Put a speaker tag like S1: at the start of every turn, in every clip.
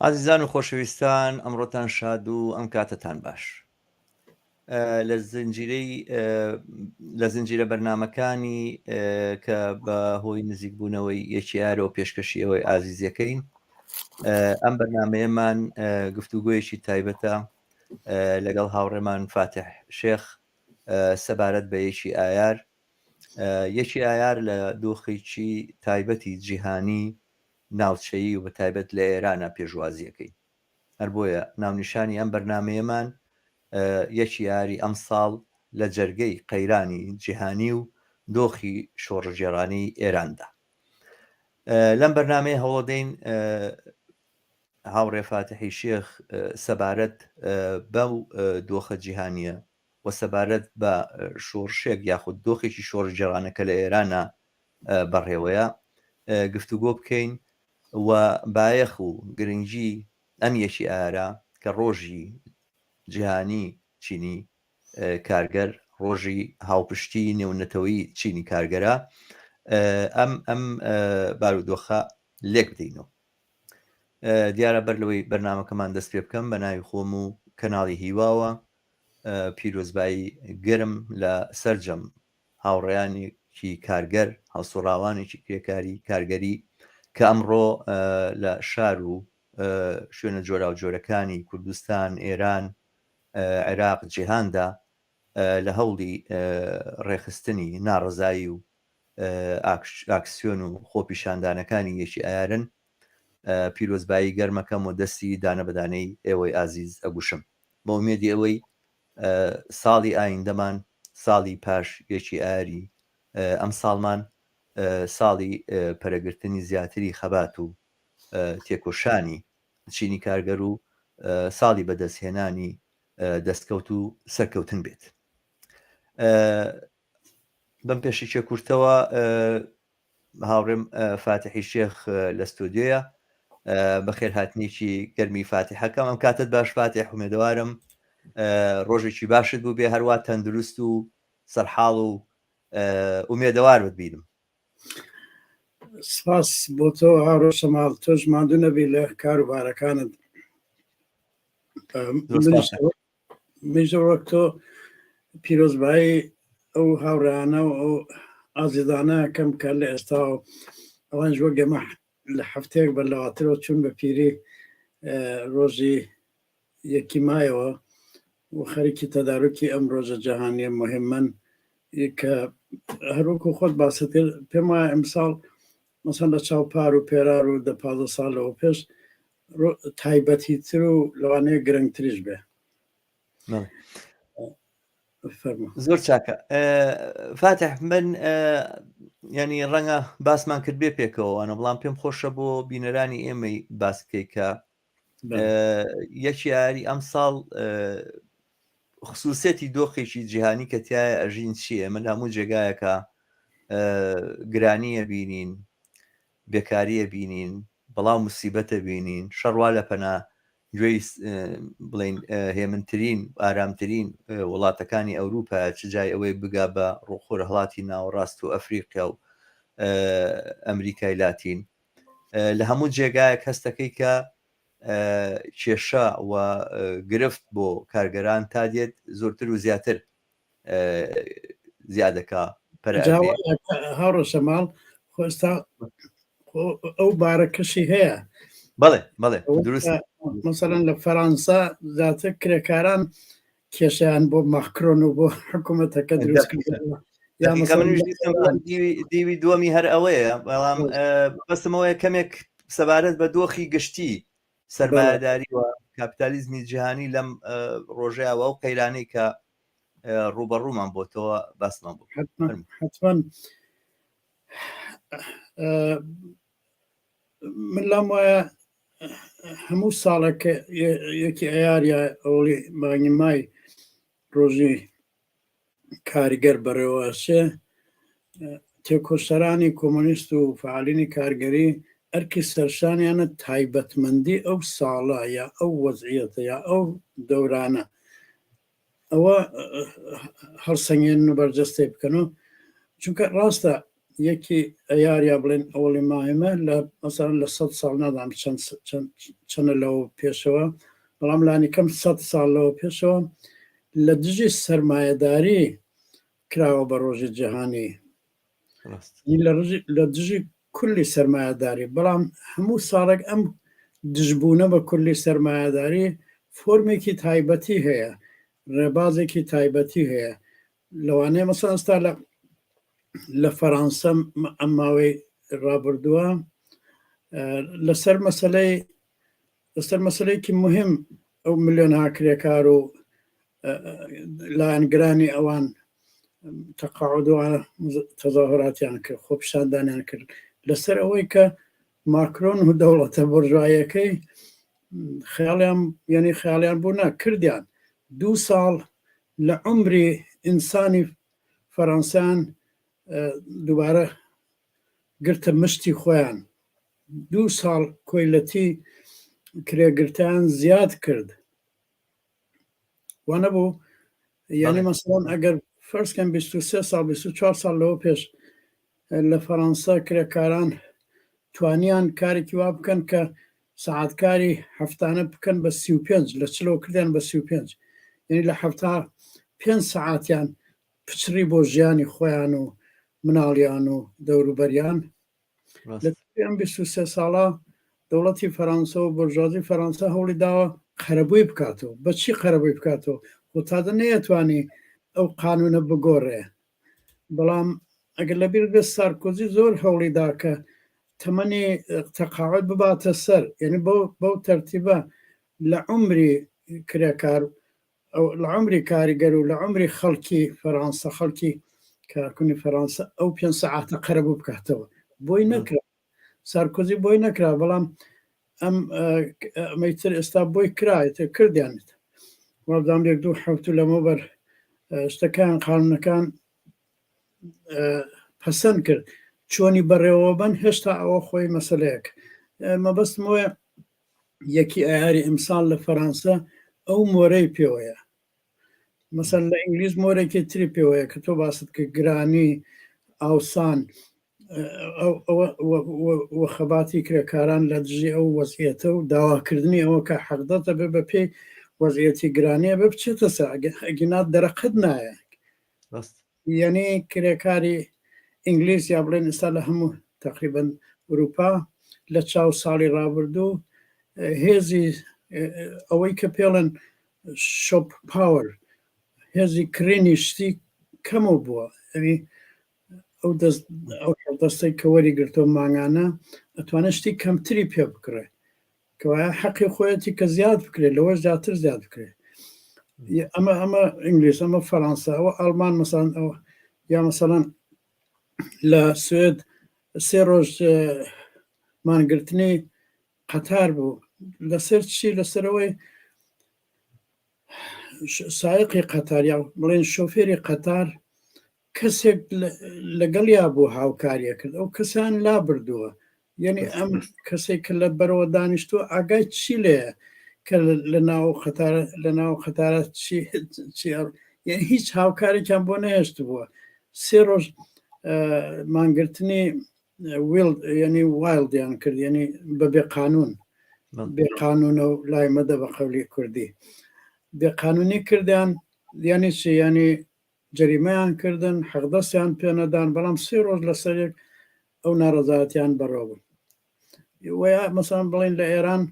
S1: عزیزان و خۆشەویستان، ئەمڕۆتان شاد و ئەم کاتتان باش. لە زنجیرە بەرنامەکانی کە بە هۆی نزیکبوونەوەی یەکی ئارە و پێشکەشیەوەی ئازیزیەکەین، ئەم بەرنمەیەمان گفتوگۆیەکی تایبەتە لەگەڵ هاوڕێمان فاتح شێخ سەبارەت بە یەکی ئایار. یەکی ئایار لە دۆخێکی تایبەتی جیهانی ناوچەیی و بە تایبەت لە ئێرانە پێشوازیەکەی. هەر بۆیە ناونیشانی ئەم بەرنمەیەمان یەکی یاری ئەم ساڵ لە جەرگەی قەیرانی جیهانی و دۆخی شۆڕژێڕانی ئێراندا. لەم بەرنمەیە هەوڵدەین هاوڕێ فاتحی شێخ سەبارەت بەو دۆخە جیهانیە و سەبارەت بە شۆڕشێک یاخود دۆخێکی شۆڕژێڕانەکە لە ئێرانە بەڕێوەیە گفتوگۆ بکەین و بایەخ و گرنگی ئەم یەکی ئارە کە ڕۆژی جیهانی چینی کارگەر، ڕۆژی هاوپشتی نێونەتەوەی چینی کارگەرە، ئەم بارودۆخە لێک بدەینەوە. دیارە بەر لەوەی بەرنمەکەمان دەست پێ بکەم بە ناوی خۆم و کەناڵی هیواوە پیرۆزبایی گەرم لە سەرجەم هاوڕێیانێکی کارگەر، هەڵسوڕاوانێکی کرێکاری کارگەری کە ئەمڕۆ لە شار و شوێنە جۆرا و جۆرەکانی کوردستان، ئێران، عێراق، جیهاندا لە هەوڵی ڕێخستنی ناڕزایی و ئاکسیۆن و خۆپیشاندانەکانی یەکی ئایارن. پیرۆزبایی گەرمەکەم و دەستی دانە بەدانەی ئێوەی ئازیز ئەگوشم بە ئومێدی ئەوەی ساڵی ئایندەمان، ساڵی پاش یەکی ئایاری ئەم ساڵمان، ساڵی پەرەگرتنی زیاتری خەبات و تێکۆشانی چینی کارگەر و ساڵی بەدەستهێنانی دەستکەوت و سەرکەوتن بێت. بەم پێشیچە کورتەوە هاوڕێم فاتحی شێخ لە ستۆدیۆیە. بەخێر هاتنیکی گەرمی فاتحەکەم. ئەم کاتت باش فاتح، ومێدەوارم ڕۆژێکی باشت بوو بێ، هەروە تەندروست و سەرحاڵ و ومێدەوار ببینم.
S2: سپاس بۆ تۆ هاڕۆ شەماڵ، تۆش ماندوو نەبی لە کاروبارەکانت. میژە وەک تۆ پیرۆزبایی ئەو هاوڕیانە و ئەو ئازیزانە کەم کە لە ئێستا و ئەوان وەک ئێمە لە هەفتەیەک بەرلەواترەوە چوون بە پیری ڕۆژی یەکی مایەوە و خەریکی تەدارکی ئەم ڕۆژە جەهانیە مهمەن کە هەروەکو خۆت باست کرد. پێم وایە ئەمساڵ مەسەڵەن لە چاوپار و پێرار و 15 ساڵەوە پێش تایبەتیتر و لەوانەیە گرنگتریش بێ.
S1: زۆر چاکە فاتح. من ینی ڕەنگە باسمان کرد بێ پێکەوەوانە، بەڵام پێم خۆشە بۆ بینەرانی ئێمەی باسکەی کە یەکی یاری ئەم ساڵ خصوصێتی دۆخێکی جیهانی کە تایە ئەژین چییە؟ من هەموو جێگایەکە گرانیە بینین، بێکاریە بینین، بەڵام موسیبەتە بینین، شەڕوا لە پەنا گوێی بڵین هێمنترین ئارامترین وڵاتەکانی ئەوروپا چ جای ئەوەی بگا بە ڕووخۆر هەڵاتی ناوەڕاست و ئەفریقیا و ئەمریکای لاتین. لە هەموو جێگایەک هەستەکەی کە کێشە و گرفت بۆ کارگەران تا دێت زۆرتر و زیاتر زیادەکە
S2: هاڕۆ شەماڵ خۆستا ئەو بارەکەشی هەیە.
S1: بەڵێ بەڵێ دروست.
S2: مەسەڵەن لە فەرانسا زیاتر کرێکاران کێشیان بۆ ماکرۆن و بۆ حکوومەتەکە دروست
S1: دیوی دووەمی هەر ئەوەیە. بەڵام بەسمەوەی کەمێک سەبارەت بە دۆخی گشتی سەرمایەداری و کاپیتالیزمی جیهانی لەم ڕۆژەیەوە و قەیرانەی کە ڕوبەڕوومان بۆتەوە باسمان بوو.
S2: حتمەن من لام وایە هەموو ساڵێکە یەکی ئەیاریە ئەوڵی مانگی مای ڕۆژی کاریگەر بەڕێوەچێ تێکۆشەرانی کۆمۆنیست و فعالینی کارگەری ئەرکی سەرشانیانە تایبەتمەندی ئەو ساڵە یا ئەو وەزعیەتە یا ئەو دەورانە ئەوە هەڵسەنگێن و بەرجەستێ بکەن و چونکە ڕاستە یەکی ئەیاریا بڵێن ئەوڵی ماهمە لە مەسەرەن لە 100 ساڵ نادام چەندە لەوە پێشەوە، بەڵام لانی کەم 100 ساڵ لەوە پێشەوە لە دژی سەرمایەداری کراوە بە ڕۆژی جیهانی، لە دژی کولی سەرمایەداری. بەڵام هەموو ساڵێک ئەم دژبوونە بە کولی سەرمایەداری فۆرمێکی تایبەتی هەیە، ڕێبازێکی تایبەتی هەیە. لەوانەیە مەسەڵەن ئێستا لە فەڕەنسا ئەم ماوەی ڕابردووە لەسەر مەسەلەیەکی مهم ئەو ملیۆنها کرێکار و لایەنگرانی ئەوان تەقاعودوان تەظاهراتیان کرد، خۆپیشاندانیان کرد لەسەر ئەوەی کە ماکرۆن و دەوڵەتە بورژواییەکەی خەیاڵیان بوونا کردیان 2 ساڵ لە عمری ئینسانی فەڕەنسان دووبارە گرتە مشتی خۆیان. 2 ساڵ کۆیلەتی کرێگرتیان زیاد کرد. وانە بوو یعنی مەسەڵەن ئەگەر فەرزکەن 23 ساڵ 24 ساڵ لەوە پێش لە فەڕەنسا کرێکاران توانیان کارێکی وا بکەن کە سەعاتکاری هەفتانە بکەن بە 35 لە چلەوە کردیان بە 35، یعنی لە هەفتا 5 سەعاتیان پچڕی بۆ ژیانی خۆیان و مناڵیان و دەوروبەریان. لە 23 ساڵە دەوڵەتی فەڕەنسا و بورژوازی فەڕەنسا هەوڵی داوە قەرەبووی بکاتەوە. بەچی قەرەبووی بکاتەوە؟ خۆ تازە نەیەتوانی ئەو قانونە بگۆڕێ. بەڵام ئەگەر لەبیر بێت سارکۆزی زۆر هەوڵی دا کە تەمەنی تەقاعود بباتە سەر، یعنی بەو تەرتیبە لە عمری کرێکار لە عمری کاریگەر و لە عمری خەڵکی فەڕەنسا خەڵکی کارکوونی فەڕەنسا ئەو 5 سەعاتە قەرەبوو بکاتەوە. بۆی نەکرا، سارکۆزی بۆی نەکرا، بەڵام ئەمەیتر ئێستا بۆی کرایەتە کردیانێت. وابدام 1-2 لەمەوبەر شتەکان قانونەکان پەسەند کرد چۆنی بەڕێوە بن. هێشتا ئەوە خۆی مەسەلەیەک. مەبەستمەوەیە یەکی ئایاری ئیمسال لە فەڕەنسا ئەو مۆرەی پێوەیە. مەسەن لە ئینگلیز مۆرێکی تری پێوەیە کە تۆ باست کە گرانی ئاوسان خەباتی کرێکاران لە دژی ئەو وەزعیەتە و داواکردنی ئەوە کە حەقدەتە بێ بە پێی وەزعیەتی گرانیە بە بچێتە سەر ئەگینات دەرەقەت نایە. یعنی کرێکاری ئینگلیز یا بڵێن ئێستا لە هەموو تقریبەن ئوروپا لە چاو ساڵی ڕابردوو هێزی ئەوەی کە پێڵن شۆپ پاوەر، هێزی کرێنی شتی کەمە بووە. ئەوی ئەو دەستەی کە وەری گرتۆ ماگانە ئەتوانە شتی کەمتری پێ بکرێ کەوایە حەقی خۆیەتی کە زیاد بکرێت لەوە زیاتر زیاد بکرێت. ئەمە ئینگلیس، ئەمە فەڕەنسا، ئەوە ئەڵمان مەسەڵەن ئەوە یا مەسەڵەن لە سوێد 3 ڕۆژ مانگرتنی قەتار بوو. لەسەر چی؟ لەسەرەوەی سایقی قەتار یا بڵێن شۆفێری قەتار کەسێک لەگەڵیا بوو هاوکاریە کرد، ئەو کەسان لا بردووە. یعنی ئەم کەسێک کە لە بەرەوە دانیشتووە ئاگای چی لێە کە لە ناو قەتارە یعنی هیچ هاوکارێکیان بۆ نەهێشت بووە. 3 ڕۆژ مانگرتنی یعنی وایلدیان کرد، یعنی بە بێقانون، بێقانونە و لای مەدە بە قەولی کوردی بێقانونی کردیان. یعنی چی؟ یعنی جەریمەیان کردن، حەقدەستیان پێنەدان، بەڵام 3 ڕۆژ لەسەرێک ئەو ناڕەزایەتیان بەڕۆ بوون. وەیە مەسەڵەن بڵێن لە ئێران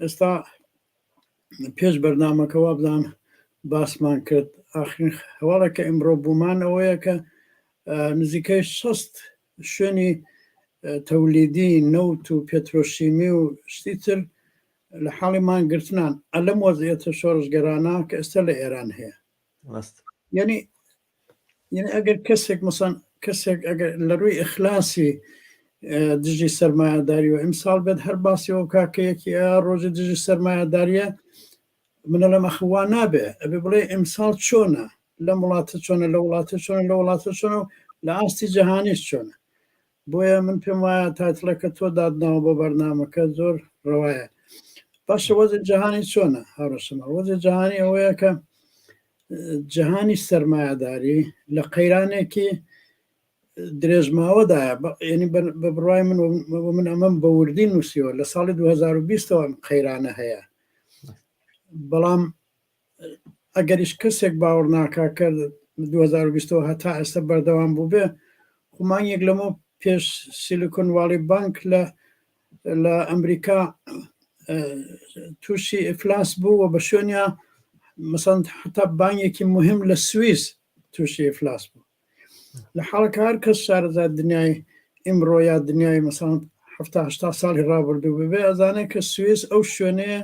S2: ئێستا پێش بەرنامەکەەوە بدان باسمان کرد ئاخرین هەواڵە کە ئیمڕۆ بوومان ئەوەیە کە نزیکەی 60 شوێنی تەولیدی نەوت و پێترۆشیمی و شتی تر لە حاڵی مانگرتنان ئەلەم وەزعیەتە شۆڕژگەرانە کە ئێستا لە ئێران هەیە. یعنی ئەگەر کەسێک مەسەڵەن کەسێک ئەگەر لە ڕووی ئیخلاسی دژی سەرمایەداری و ئیمساڵ بێت هەر باسیەوە کاکەیەکی ڕۆژی دژی سەرمایەداریە منە لە مەخوا نابێ، ئەبێ بڵێ ئیمساڵ چۆنە لە وڵاتە چۆنە، لە وڵاتە چۆنە، لە وڵاتە چۆنە و لە ئاستی جەهانیش چۆنە. بۆیە من پێم وایە تایتڵەکە تۆ دادناوە بۆ بەرنامەکە زۆر ڕەوایە. باشە وەزع جەهانی چۆنە؟ هاوڕێشەمە وەزع جەهانی ئەوەیە کە جەهانی سەرمایەداری لە قەیرانێکی درێژماوەدا ینی بە بڕای من ئەمەم بە وردی نووسیوە لە ساڵی 2020ەوە قەیرانە هەیە بەڵام ئەگەریش کەسێک باوەڕ ناکا کرد 2020ەوە هەتا ئێستا بەردەوام بوو بێ خمانیەک لەمە پێش سیلیکۆن والی بانک لە ئەمریکا تووشی ئفلاس بوو و بە شوێنیا مەسەن حتا بانیەکی مهم لە سوئیس تووشی ئفلاس بوو لە حاڵەکە هەر کەس شارەزای دنیای ئیمڕۆ یا دنیای مەسەن 70 ساڵی ڕابردوو ببێ ئەزانێت کە سوئیس ئەو شوێنەیە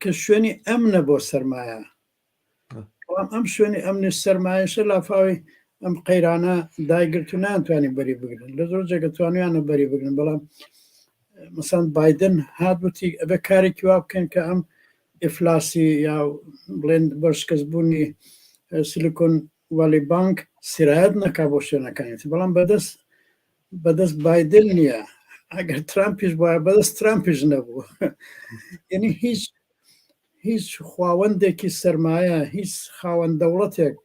S2: کە شوێنی ئەمنە بۆ سەرمایە بەڵام ئەم شوێنی ئەمنی سەرمایەشە لافاوی ئەم قەیرانە دایگرت و ناتوانانی بەری بگرن لە زۆر جێگە توانیانە بەری بگرن بەڵام مەسەن بایدن هاتبووتی ئەبێ کارێکی وا بکەن کە ئەم ئفلاسی یا بڵێن بەرشکەسبوونی سیلیکۆن والی بانک سیرایەت نەکا بۆ شوێنەکانیێتی بەڵام بەدەست بایدن نییە ئەگەر ترامپیش وایە بەدەست ترامپیش نەبوو یعنی هیچ خاوەندێکی سەرمایە هیچ خاوەن دەوڵەتێک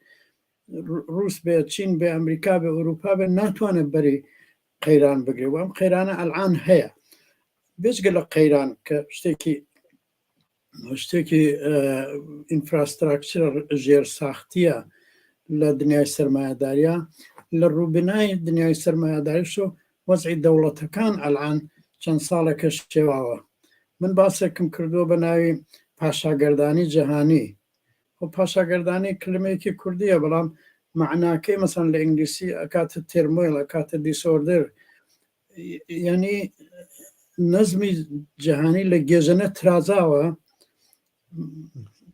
S2: رووس بێ چین بێ ئەمریکا بێ ئەوروپا بێ ناتوانێت بەری قەیران بگرێ و ئەم قەیرانە ئەلعان هەیە بێجگە لە قەیران کە شتێکی ئینفراستراکچر ژێر ساختیە لە دنیای سەرمایهداریە لە ڕووبنای دنیای سەرمایهداریش و وەزعی دەوڵەتەکان ئەلعان چەند ساڵێکە شێواوە من باسێکم کردووە بە ناوی پاشاگەردانی جەهانی و پاشاگەردانی کلمەیەکی کوردیە بەڵام معناکەی مەسەن لە ئینگلیسی ئەکاتە تێرمۆیل ئەکاتە دیسۆردر یعنی نەزمی جەهانی لە گێژەنە ترازاوە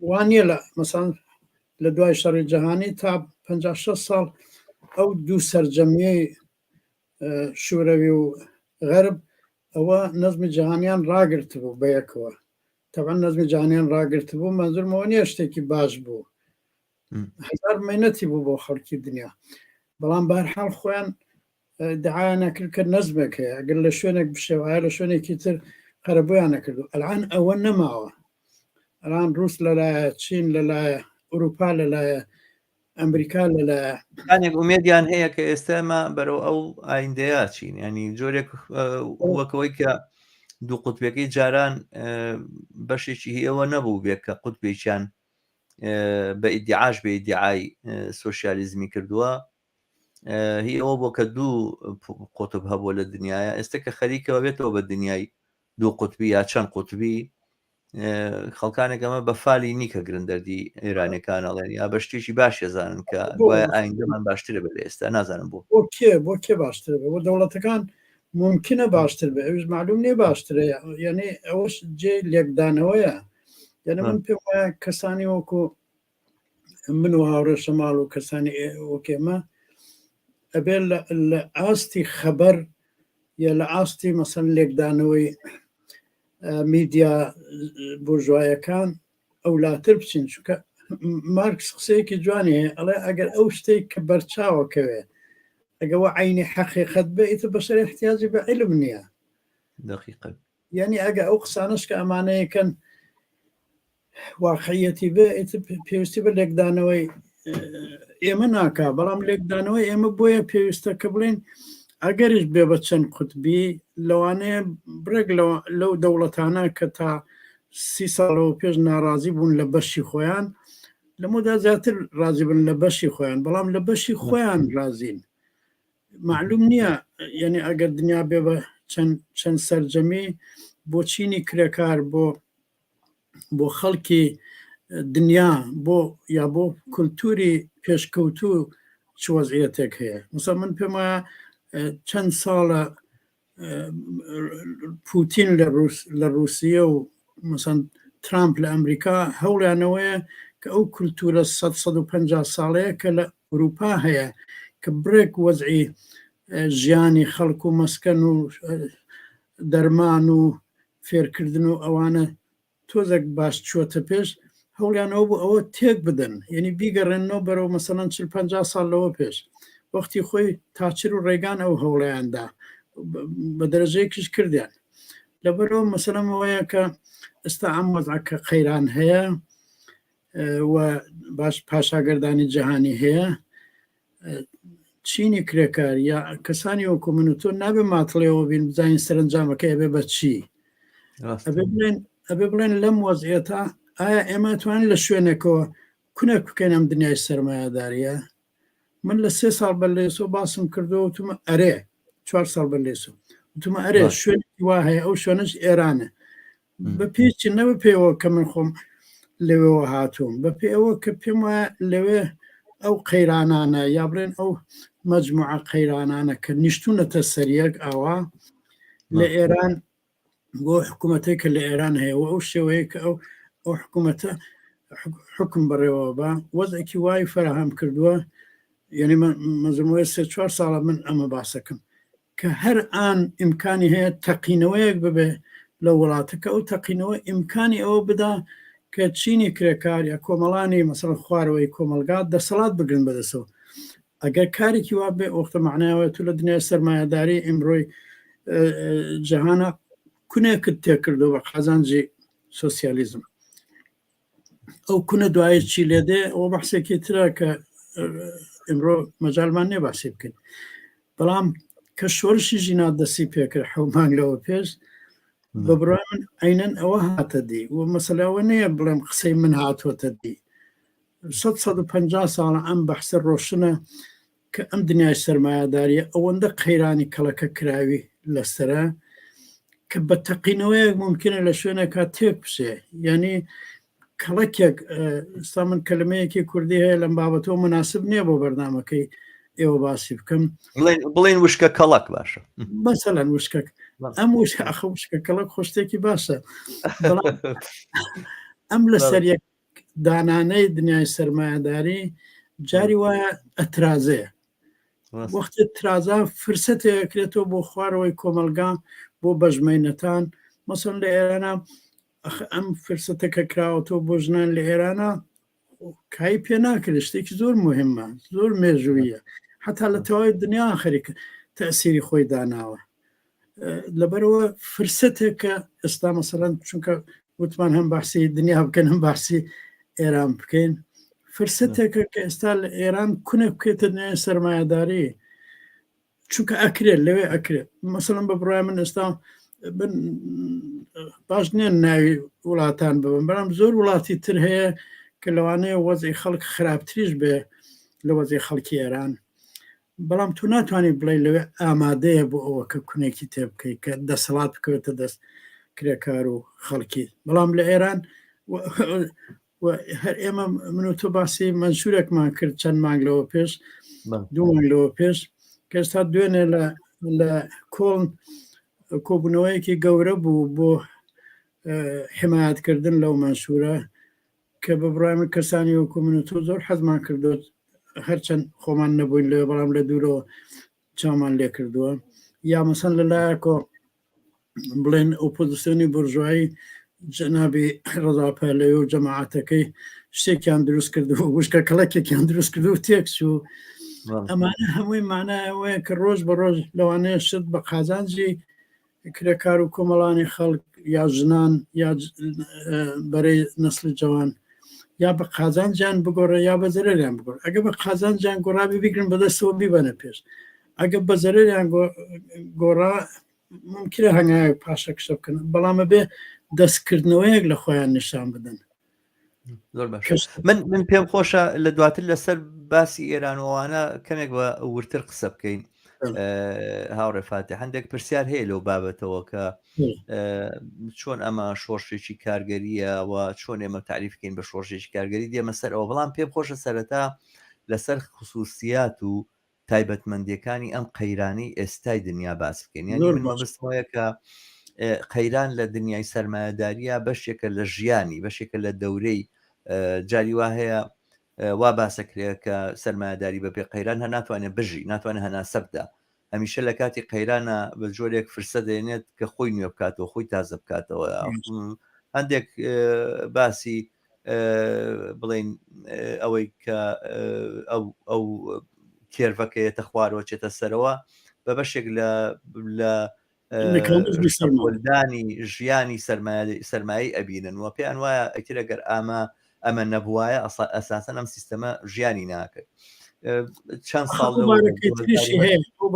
S2: وانە لە مەسەن لە دوای شەڕی جەهانی تا 56 ساڵ ئەو دوو سەرجەمیەی شوورەوی و غەرب ئەوە نەزمی جەهانیان ڕاگرت بوو بە یەکەوە تەبەن نەزمی جەهانیان ڕاگرت بوو مەنزورمەوە نییە شتێکی باش بوو هەزار مەینەتی بوو بۆ خەڵکی دنیا بەڵام بەهەرحاڵ خۆیان دعایان نەکرد کە نەزمێک هەیە ئەگەر لە شوێنێک بشێوایە لە شوێنێکی تر قەرەبوویان نەکردو ئەلعان ئەوە نەماوە ئەلان رووس لەلایە چین لەلایە ئەوروپا لەلایە ئەمریکا لەلایە
S1: ئومێدیان هەیە کە ئێستامە بەرەو ئەو ئایندەیە چین ینی جۆرێک وەکەوەی کە دوو قوتبەکەی جاران بەشێکی هیەوە نەبوو بێت کە قوتبێکیان بە ئیدعاش بە ئیدعای سۆشیالیزمی کردووە هی ئەوە بۆ کە دوو قوتب هەبووە لە دنیاە ئێستا کە خەریکەوە بێتەوە بە دنیای دوو قوتبی یا چەند قوتبی خەڵکانێک ئەمە بە فالی نیکە گرنگدەردی ئێرانەکان ئەڵێن یا بە شتێکی باش ێزانن کە وایە ئایندەمان باشترە بە لە ئێستا نازانم
S2: بۆ کێ باشتر بە بۆ دەوڵەتەکان ممکنە باشتر بێ ئەوش معلوم نییە باشترە یعنی ئەوەش جێ لێکدانەوەیە یعنی من پێم وایە کەسانی وەکو من و هاوڕێ شەماڵ و کەسانی وەکێمە ئەبێ لە ئاستی خەبەر یا لە ئاستی مەسەن لێکدانەوەی میدیا بورژوایەکان ئەولاتر بچین چونکە مارکس قسەیەکی جوانی هەیە ئەڵێ ئەگەر ئەو شتێک کە بەرچاوەکەوێ ئەگەوە عینی حەقیقەت بێ ئیتر بەشەر احتیاجی بە علم نییە
S1: دقیقاً
S2: یعنی ئەگە ئەو قسانش کە ئەمانەیەکەن واقعیەتی بێ ئیتر پێویستی بە لێکدانەوەی ئێمە ناکا بەڵام لێکدانەوەی ئێمە بۆیە پێویستە کە بڵێن ئەگەریش بێ بە چەند قوتبی لەوانەیە برێک لەو دەوڵەتانە کە تا 30 ساڵەوە پێش ناڕازی بوون لە بەشی خۆیان لەمەدا زیاتر رازی بن لە بەشی خۆیان بەڵام لە بەشی خۆیان رازین معلوم نییە یعنی ئەگەر دنیا بێ بە چەند سەرجەمی بۆ چینی کرێکار بۆ خەڵکی دنیا یا بۆ کولتوری پێشکەوتوو چ وەزعیەتێک هەیە مثلا من پێم وایە چەند ساڵە پوتین لە رووسیە و مثلا ترامپ لە ئەمریکا هەوڵیانەوەیە کە ئەو کولتورە 150 ساڵەیە کە لە ئەوروپا هەیە کە برێک وەزعی ژیانی خەڵک و مەسکەن و دەرمان و فێرکردن و ئەوانە تۆزێک باش چوەتە پێش هەوڵیانەوە بوو ئەوە تێک بدەن یعنی بیگەڕێنەوە بەرەو مەسەڵەن 40-50 ساڵ لەوە پێش وەختی خۆی تاچر و ڕێگان ئەو هەوڵیاندا بە دەرەجەیەکیش کردیان لەبەرەوە مەسەلەم ئەوەیە کە ئێستا ئەم وەزعکە قەیران هەیە و باش پاشاگەردانی جەهانی هەیە چینی کرێکار یا کەسانی وەکو من و تۆ نابێ ماتڵێەوە بین بزانین سەرنجامەکە ئەبێ بە چی ئەبێ بڵێن لەم وەزعێتە ئایا ئێمە توانین لە شوێنێکەوە کونێک بکەین ئەم دنیای سەرمایهداریە. من لە 3 ساڵ بە لێسۆ باسم کردەوە وتمە ئەرێ 4 ساڵ بە لێسۆ وتمە ئەرێ شوێنی وا هەیە ئەو شوێنش ئێرانە بە پێچی نەبە پێوە کە من خۆم لەوێەوە هاتووم بە پێەوە کە پێم وایە لەوێ ئەو قەیرانانە یا بڵێن ئەو مەجموعە قەیرانانە کە نیشتونەتە سەریەک ئاوا لە ئێران بۆ حکوومەتێک کە لە ئێران هەیە و ئەو شێوەیە کە ئەو حکوومەتە حکم بڕێەوە بە وەزێکی وای فراهەم کردووە یعنی مەزموعە 3-4 ساڵە من ئەمە باسەکەم کە هەر ئان ئیمکانی هەیە تەقینەوەیەک ببێ لە وڵاتەکە ئەو تەقینەوە ئیمکانی ئەوە بدا کە چینی کرێکار یا کۆمەڵانی مەسەڵەن خوارەوەی کۆمەلگات دەسەڵات بگرن بەدەستەوە ئەگەر کارێکی وا بێ ئۆختە معناوە تو لە دنیای سەرمایهداری ئیمڕۆی جەهانە کونێکت تێکردو بە قازانجی سۆسیالیزم ئەو کونە دوای چی لێدێ ئەوە بەحسێکی ترە کە ئمڕۆ مەجالمان نێ باسی بکەین بەڵام کە شۆرشی ژینا دەستی پێکرد حومان لەوە پێش بە بڕای من عینەن ئەوە هاتە دی و مەسەلاوە نییە بڵێم قسەی من هاتوۆتە دی 150 ساڵە ئەم بەحسە ڕۆشنە کە ئەم دنیای سەرمایهداریە ئەوەندە قەیرانی کەڵەکە کراوی لەسرە کە بە تەقینەوەیەک ممکنە لە شوێنێکا تێک بشێ یعنی کەڵکێک ئستا من کەلمەیەکی کوردی هەیە لەم بابەتەوە مناسب نییە بۆ بەردامەکەی ئێوە باسی بکەم
S1: بڵێن وشکە کەڵک باشە
S2: مەسەلەن وشکەک ئەم ئەخە وشکە کەڵک خۆشتێکی باشە ئەم لە سەریەک دانانەی دنیای سەرمایهداری جاری وایە ئەترازەیە وەختی ترازا فرسەتێکرێتەوە بۆ خوارەوەی کۆمەلگا بۆ بەژمەینەتان مەسەن لە ئێرانە ئەم فرسەتەکە کراوەتەوە بۆ ژنان لە ئێرانە کای پێ ناکرێت شتێکی زۆر مهمە زۆر مێژوویە حتا لە تەواوی دنیا خەریکە تەسیری خۆی داناوە لەبەرەوە فرسەتێکە ئێستا مەسەڵەن چونکە وتمان هەم باسی دنیا بکەن هەم باسی ئێران بکەین فرسەتێکە کە ئێستا لە ئێران کونە بکێتە نوێ سەرمایهداری چونکە ئەکرێت لەوێ ئەکرێت مەسەڵەن بە بڕای من ئێستا باش نییە ناوی وڵاتان ببن بەڵام زۆر وڵاتی تر هەیە کە لەوانەیە وەزی خەڵک خراپتریش بێ لە وەزی خەڵکی ئێران بەڵام تو ناتوانانی بڵێ لەوێ ئامادەیە بۆ ئەوە کە کونێکی تێ بکەیت کە دەسەڵات بکەوێتە دەست کرێکار و خەڵکی بەڵام لە ئێران هەر ئێمە من و تۆ باسی مەنشورێکمان کرد چەند مانگ لەوە پێش 2 مانگ لەوە پێش کە ئێستا دوێنێ لە کۆڵن کۆبوونەوەیەکی گەورە بوو بۆ حمایەتکردن لەو مەنشورە کە بە بڕای من کەسانی وەکو من و تۆ زۆر حەزمان کردوت هەرچەند خۆمان نەبووین لێ بەڵام لە دوورەوە چامان لێ کردووە یا مەسەن لەلایەکۆ بڵێن ئۆپۆزیسیۆنی بورژوایی جەنابی ڕەزاپەلەوی و جەماعەتەکەی شتێکیان دروست کردو وشکە کەڵکێکیان دروست کردو و تێکس و ئەمانە هەمووی مانایەوەیە کە ڕۆژ بە ڕۆژ لەوانەیە شت بە قازانجی کرێکار و کۆمەڵانی خەڵک یا ژنان یا بەرەی نەسلی جوان یا بە قازانجیان بگۆڕە یا بە زەرەریان بگۆڕ ئەگە بە قازانجیان گۆڕابی بیگرن بەدەستەوە بیبەنە پێش ئەگە بە زەرەریان گۆڕا ممکنە هەنگاوێک پاشە کشە بکەن بەڵامە بێ دەستکردنەوەیەک لە خۆیان نیشان بدەن
S1: زۆر باش من پێم خۆشە لە دواتر لەسەر باسی ئێرانەوەوانە کەمێک بە ورتر قسە بکەین هاوڕێفاتە هەندێک پرسیار هەیە لەو بابەتەوە کە چۆن ئەمە شۆڕشێکی کارگەریە و چۆن ئێمە تعریفکەین بە شۆڕشێکی کارگەری دێمە سەر ئەوە بەڵام پێم خۆشە سەرەتا لەسەر خصوصیات و تایبەتمەندیەکانی ئەم قەیرانی ئێستای دنیا باس بکەین یعنی من مەبستەوەیە کە قەیران لە دنیای سەرمایهداریە بەشێکە لە ژیانی بەشێکە لە دەورەی جاری وا هەیە وا باسەکرێت کە سەرمایهداری بەپێ قەیران هەر ناتوانێت بژی ناتوانێت هەناسەبدا هەمیشە لە کاتی قەیرانە بە جۆرێک فرسە دێنێت کە خۆی نوێ بکاتەوە خۆی تازە بکاتەوە هەندێک باسی بڵین ئەوەی کە ئەو کێرڤەکەیەتە خوارەوە چێتە سەرەوە بە بەشێک لە دانی ژیانی سەرمایی ئەبینن و پێیان وایە ئەتر ئەگەر ئەمە نەبووایە ئەساسەن ئەم سیستەمە ژیانی ناکرد چەند ساڵ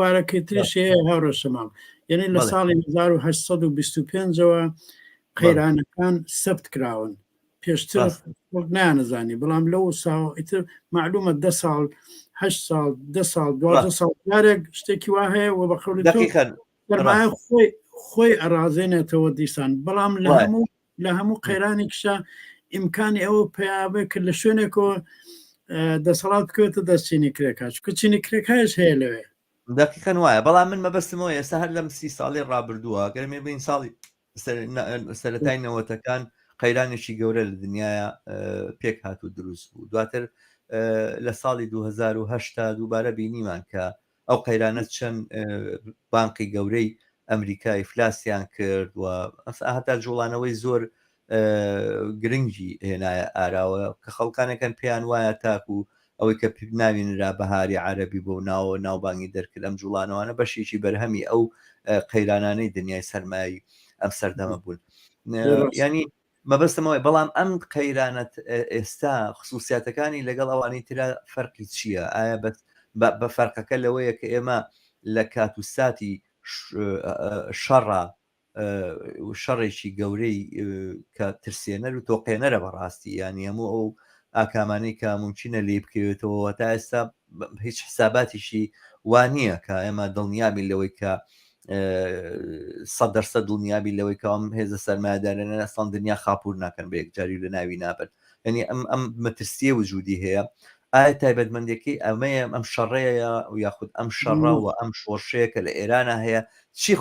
S2: بارەکەی تریشی هەیە هاوڕە شەماڵ یعنی لە ساڵی 1925ەوە قەیرانەکان سەبت کراون پێشتر نانەزانی بەڵام لەو ساڵ ئیتر معلومە 10 ساڵ 8 ساڵ 10 ساڵ 12 ساڵ جارێک شتێکی وا هەیە و بە خەڵ خۆی ئەرازێنێتەوە دیسان بەڵام لە هەموو قەیرانێکشە ئیمکانی ئەوە پیاابێ کرد لە شوێنێکەوە دەسەڵات بکەوێتە دەستچینی کرێکاش کچینی کرێکایش هەیە لەوێ
S1: دقیقەن وایە بەڵام من مەبەستمەوە ئێستا هەر لەم 30 ساڵی ڕابردووە گەرمێ بین ساڵی سەرەتای نەوەتەکان قەیرانێکی گەورە لە دنیاە پێک هاتوو دروست بوو دواتر لە ساڵی 2010 دووبارە بینیمان کە ئەو قەیرانە چەند بانقی گەورەی ئەمریکا ئیفلاسیان کرد و هەتا جوڵانەوەی زۆر گرنگی هێنایە ئاراوە کە خەڵکانەکەن پێیان وایە تاکو ئەوەی کە ناوینرا بەهاری عەرەبی بۆ ناوبانگی دەرکرد ئەم جوڵانەوانە بەشێکی بەرهەمی ئەو قەیرانانەی دنیای سەرمایی ئەم سەردەمە بوون ینی مەبەستمەوەی بەڵام ئەم قەیرانەت ئێستا خصوصیاتەکانی لەگەڵ ئەوانەی ترە فەرقی چییە ئایا بە فەرقەکە لەوەیە کە ئێمە لە کات و ساتی شەڕێکی گەورەی کە ترسێنەر و تۆقێنەرە بەڕاستی ینی هەموو ئەو ئاکامانەی کە ممکنە لێ بکەوێتەوە تا ئێستا هیچ حساباتیشی وانییە کە ئێمە دڵنیابی لەوەی کە 100% دڵنیابی لەوەی کەم هێزە سەرمایه‌دارانە ئەسڵان دنیا خاپور ناکەن بە یەکجاری لە ناوی نابن ینی ئەم مەترسیە وجودی هەیە ئایا تایبەتمەندێکی ئەمەیە ئەم شەڕەیە و یاخود ئەم شەڕە و ئەم شۆڕشەیە کە لە ئێرانە هەیە چی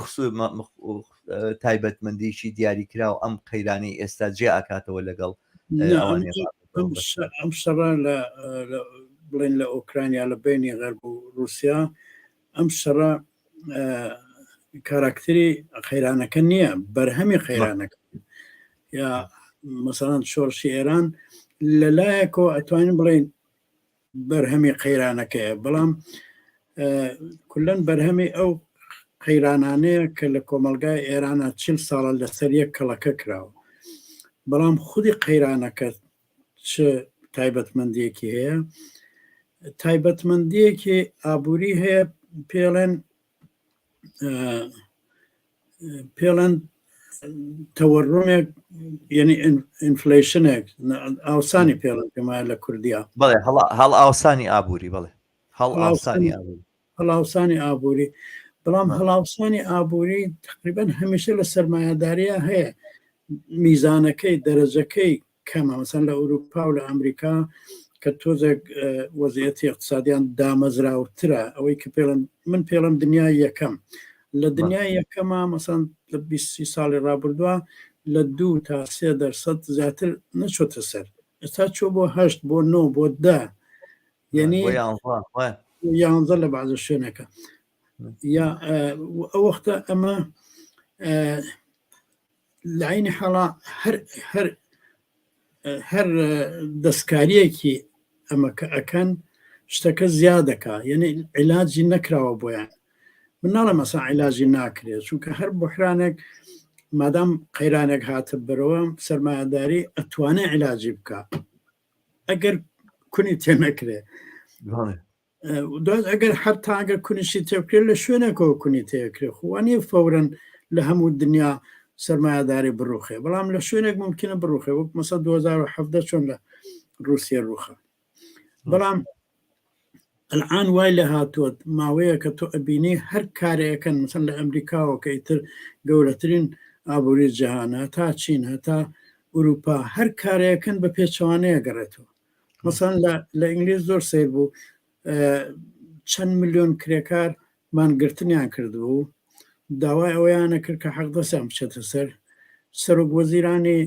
S1: تایبەتمەندیشی دیاریکرا و ئەم قەیرانی ئێستا جێ ئاکاتەوە لەگەڵ
S2: ئەم شەڕە بڵێن لە ئۆکرانیا لە بینی غەرب و رووسیا ئەم شەڕە کاراکتری خەیرانەکە نییە بەرهەمی خەیرانەکە یا مەسەڵەن شۆڕشی ئێران لەلایەکەوە ئەتوانین بڵێن بەرهەمی قەیرانەکەیە بەڵام کولەن بەرهەمی ئەو قەیرانانەیە کە لە کۆمەلگای ئێرانە 40 ساڵە لەسەر یەک کەڵەکە کراوە بەڵام خودی قەیرانەکە چ تایبەتمەندیەکی هەیە تایبەتمەندیەکی ئابووری هەیە پێڵەن تەوەڕومێک یعنی ئینفلیشنێک ئاوسانی پێڵەن پێمایە لە کوردیا
S1: بڵێ هەڵ ئاوسانی ئابووری بڵێ
S2: هەڵاوسانی ئابووری بەڵام هەڵاوسانی ئابووری تقریبان هەمیشە لە سەرمایه‌داریە هەیە میزانەکەی دەرەجەکەی کەمە مەسەن لە ئەوروپا و لە ئەمریکا کە تۆزێک وەزعەتی اقتصادیان دامەزراوترە ئەوەی کە من پێڵم دنیای یەکەم لە دنیای یەکەمە مەسەن لە 20 ساڵی ڕابردووە لە 2 تا 3% زیاتر نەچۆتە سەر ئێستا چۆ بۆ 8 بۆ 9 بۆ 10 یعنی 11 لە بەعزە شوێنەکە یا ئەو وەختە ئەمە لە عینی حاڵا هەر دەستکاریەکی ئەمە کە ئەکەن شتەکە زیادەکە یعنی عیلاجی نەکراوە بۆیان من ناڵە مەسا عیلاجی ناکرێت چونکە هەر بحرانێک مادام قەیرانێک هاتە بەرەوە سەرمایه‌داری ئەتوانێت عیلاجی بکە ئەگەر کونی تێنەکرێ دوات ئەگەر هەرتا ئەگەر کونیشی تێبکرێت لە شوێنێکەوە کونی تێکرێت خوانی فەورەن لە هەموو دنیا سەرمایه‌داری بڕوخێ بەڵام لە شوێنێک ممکنە بڕوخێ وەک مەسە 2017 چۆن لە رووسیا ڕوخە بەڵام الان وای لە هاتووە ماوەیە کە تۆ ئەبینی هەر کارەکەن مثلا لە ئەمریکاوە کە ئیتر گەورەترین ئابووری جیهانە تا چین هەتا ئوروپا هەر کارەکەن بە پێچوانەیە گەڕێتەوە مثلا لە ئینگلیز زۆر سیر بوو چەند ملیۆن کرێکار مانگرتنیان کردبوو داوای ئەویانە کرد کە حەق دەسیان بچێتە سەر سەرۆک وەزیرانی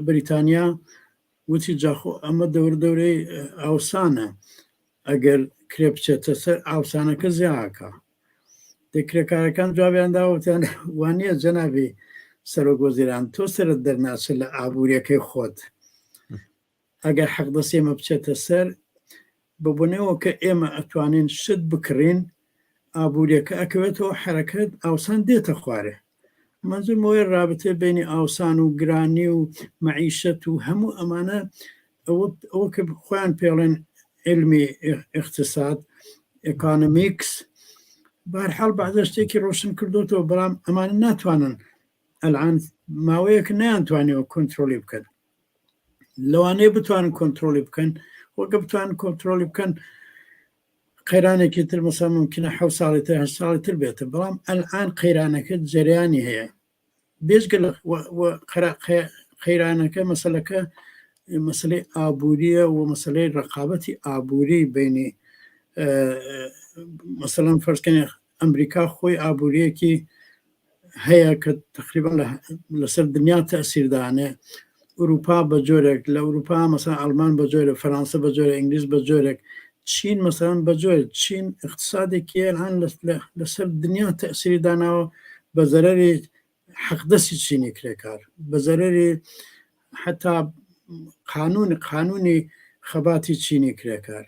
S2: بریتانیا وتی جاخۆ ئەمە دەورەی ئاوسانە ئەگەر کرێ بچێتە سەر ئاوسانەکە زیاکە دەکرێکارەکان جوابیان داوتیان وانە جەنابی سەرۆک وەزیران تۆ سرت دەرناچێت لە ئابووریەکەی خۆت ئەگەر حەق دەستی ئێمە بچێتە سەر ببوونەوە کە ئێمە ئەتوانین شت بکڕین ئابووریەکە ئەکەوێتەوە حرەکەت ئاوسان دێتە خوارێ منزمەوەی رابطێ بینی ئاوسان و گرانی و مەعیشەت و هەموو ئەمانە ئەوە کە خۆیان پێڵێن علمی اقتصاد اکانومیکس بهرحال بعض شتێکی ڕۆشن کردوتەوە بەڵام ئەمان ناتوانن ئەلعان ماوەیەک نەیانتوانێەوە کۆنتترۆلی بکەن لەوانەیە بتوانن کۆنتترۆلی بکەن وەگە بتوانن کۆنتترۆلی بکەن قەیرانێکی تر مەسا ممکنە 7 ساڵی تر 8 ساڵی تر بێتە بەڵام ئەلعان قەیرانەکە جەریانی هەیە بێژگە لە قەیرانەکە مەسەلەکە مەسلەی ئابووریە و مەسلەی ڕقابەتی ئابووری بینی مثلا فەرزکەن ئەمریکا خۆی ئابووریەکی هەیە کە تقریبان لەسەر دنیا تەسیردانێ ئوروپا بە جۆرێک لە ئوروپا مەسەلا ئەڵمان بە جۆرە فەرانسە بە جۆرە ئینگلیز بە جۆرێک چین مەسەلەن بە جۆر چین اقتصادێکی هەن لەسەر دنیا تەسیری داناوە بە زەرەری حەقدەستی چینی کرێکار بە زەرەری حتا قانونی خەباتی چینی کرێکار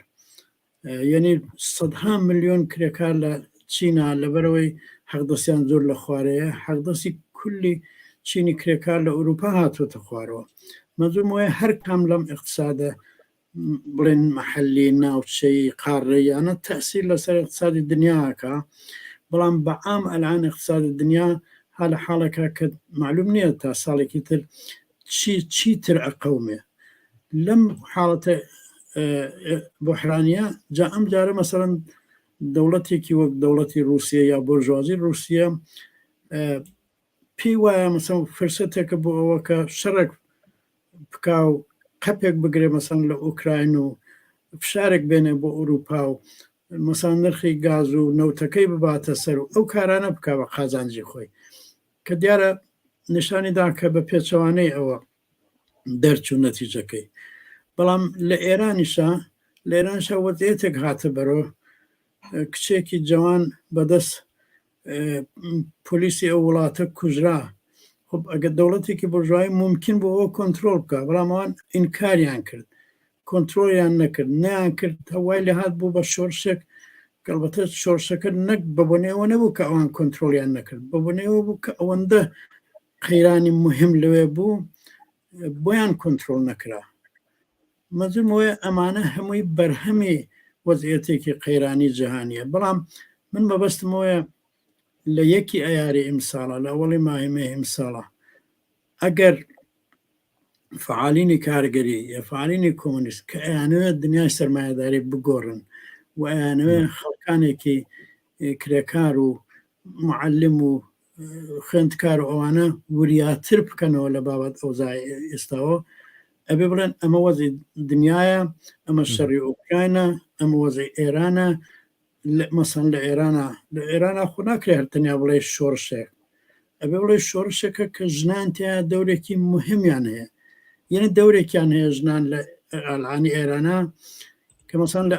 S2: یعنی 100 ملیۆن کرێکار لە چینە لەبەرەوەی حەقدەستیان زۆر لە خوارەیە حەقدەستی کولی چینی کرێکار لە ئوروپا هاتوۆتە خوارەوە مەزوم وایە هەر کام لەم اقتصادە بڵێن مەحەلی ناوچەی قاڕەیانە تەسیر لەسەر اقتصادی دنیاکە بەڵام بەعام ئەلعان اقتصادی دنیا ها لە حاڵێکە کە معلوم نییە تا ساڵێکی تر چی تر ئەقەومێ لەم حاڵەتە بحرانیە جا ئەم جارە مەسەڵەن دەوڵەتێکی وەک دەوڵەتی رووسیا یا بۆژوازی رووسیا پێی وایە مەسەڵ فرسەتێکە بۆ ئەوە کە شەڕێک بکا و قەپێک بگرێ مەسەڵ لە ئوکراین و فشارێک بێنێ بۆ ئوروپا و مەسەڵ نرخی گاز و نەوتەکەی بباتە سەر و ئەو کارانە بکا بە قازانجی خۆی کە دیارە نیشانیدا کە بە پێچەوانەی ئەوە دەرچوو نەتیجەکەی بەڵام لە ئێرانیشە لە ئێرانشە وەزعێتێک هاتە بەرۆ کچێکی جوان بەدەست پۆلیسی ئەو وڵاتە کوژرا خب ئەگە دەوڵەتێکی بورژوایی ممکن بۆ ئەوە کۆنتترۆل بکە بەڵام ئەوان ئینکاریان کرد کۆنتترۆلیان نەکرد نیان کرد هەوای لە هات بوو بە شۆرشێک گەڵبەتە شۆرشەکە نەک بەبوونەوە نەبوو کە ئەوان کۆنتترۆلیان نەکرد بەبوونەوە بوو کە ئەوەندە قەیرانی مهم لەوێ بوو بۆیان کۆنتترۆل نەکرا مەزم وێ ئەمانە هەمووی بەرهەمی وەزعێتێکی قەیرانی جیهانیە بەڵام من مەبەستمەوەیە لە یەکی ئەیاری ئیمساڵە لە ئەوڵی ماهیمێ ئیمساڵە ئەگەر فعالینی کارگەری یا فعالینی کۆمونیست کە ئەیانوێت دنیای سەرمایه‌داری بگۆڕن و ئەیانوێت خەڵکانێکی کرێکار و معلم و خوێندکار و ئەوانە وریاتر بکەنەوە لە بابەت ئەوزای ئێستاوە ئەبێ بڵێن ئەمە وەزی دنیاە ئەمە شەڕی ئوکراینە ئەمە وەزی ئێرانە مەسەن لە ئێرانە خۆ ناکرێ هەرتەنیا بڵێ شۆڕشێک ئەبێ بڵێ شۆڕشێکە کە ژنان تیا دەورێکی مهمیان هەیە یعنی دەورێکیان هەیە ژنان لە ئەلعانی ئێرانە کە مەسەن لە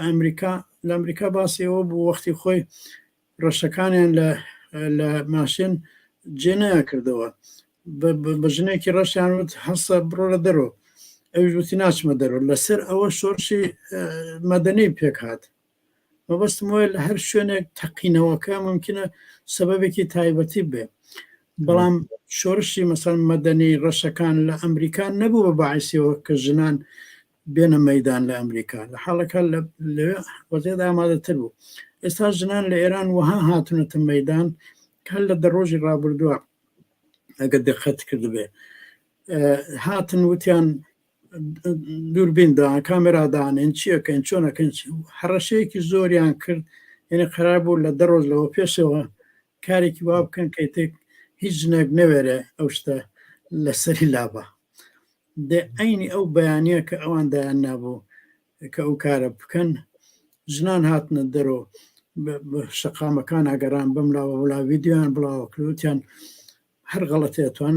S2: ئەمریکا باسیەوە بوو وەختی خۆی ڕەشەکانیان لە ماشین جێنەیە کردەوە بە ژنێکی ڕەشیان وت هەستە بڕۆ لە دەرەوە ئەویش وتی ناچمە دەرەوە لەسەر ئەوە شۆڕشی مەدەنی پێک هات مەبەستم وایە لە هەر شوێنێک تەقینەوەکە ممکنە سەبەبێکی تایبەتی بێ بەڵام شۆڕشی مەسەڵ مەدەنی ڕەشەکان لە ئەمریکا نەبوو بە باعثیەوە کە ژنان بێنە مەیدان لە ئەمریکا لە حاڵەکە لەوێ وەزێدا ئامادەتر بوو ئێستا ژنان لە ئێران وەها هاتونەتە مەیدان کە لە دەڕۆژی ڕابردووە ئەگە دقت کردبێ هاتن وتیان دووربیندا کامێرادانێن چیەکەن چۆنەکەن هەڕەشەیەکی زۆریان کرد یعنی قەرار بوو لە دەڕۆژ لەوە پێشەوە کارێکی وا بکەن کە تێک هیچ ژنێک نەوێرە ئەو شتە لەسەری لابە دێ ئەینی ئەو بەیانیە کە ئەوان دایان نابوو کە ئەو کارە بکەن ژنان هاتنە دەرەوە شەقامەکان ئاگەران بملاوە وڵا ویددیویان بڵاوە کردوتیان هەر غەڵەتێتوان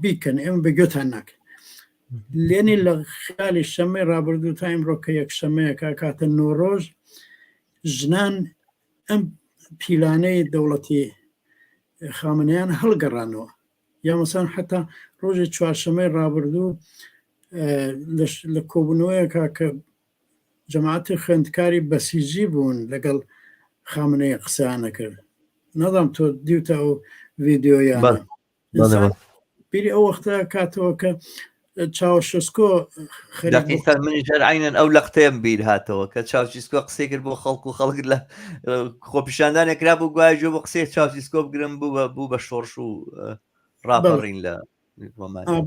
S2: بیکەن ئێمە بەگوێتان ناکەن لێنی لە خیالی شەمەی ڕابردوو تا ئیمڕۆ کە یەک شەمەیەکە کاتە نۆڕۆژ ژنان ئەم پیلانەی دەوڵەتی خامنەیان هەڵگەڕانەوە یا مەسەن حتا ڕۆژی چوارشەمەی ڕابردوو لە کۆبوونەوەیەکە کە جەماعەتی خوێندکاری بەسیجی بوون لەگەڵ خامنەی قسەیانە کرد نەدام تۆ دیوتە ئەو ڤیددیۆیان بیری ئەو وەختە کاتەوە کە چاوشسکۆ خەریک بوو
S1: دقیقا منیش عینەن ئەو لە قتێم بیر هاتەوە کە چاوچیسکۆ قسەی کرد بۆ خەڵک و خەڵک لە خۆپیشاندانێکرا بوو گوایژۆ بۆ قسەی چاوچیسکۆ بگرم بوو بە شۆڕش و ڕاپەڕین لە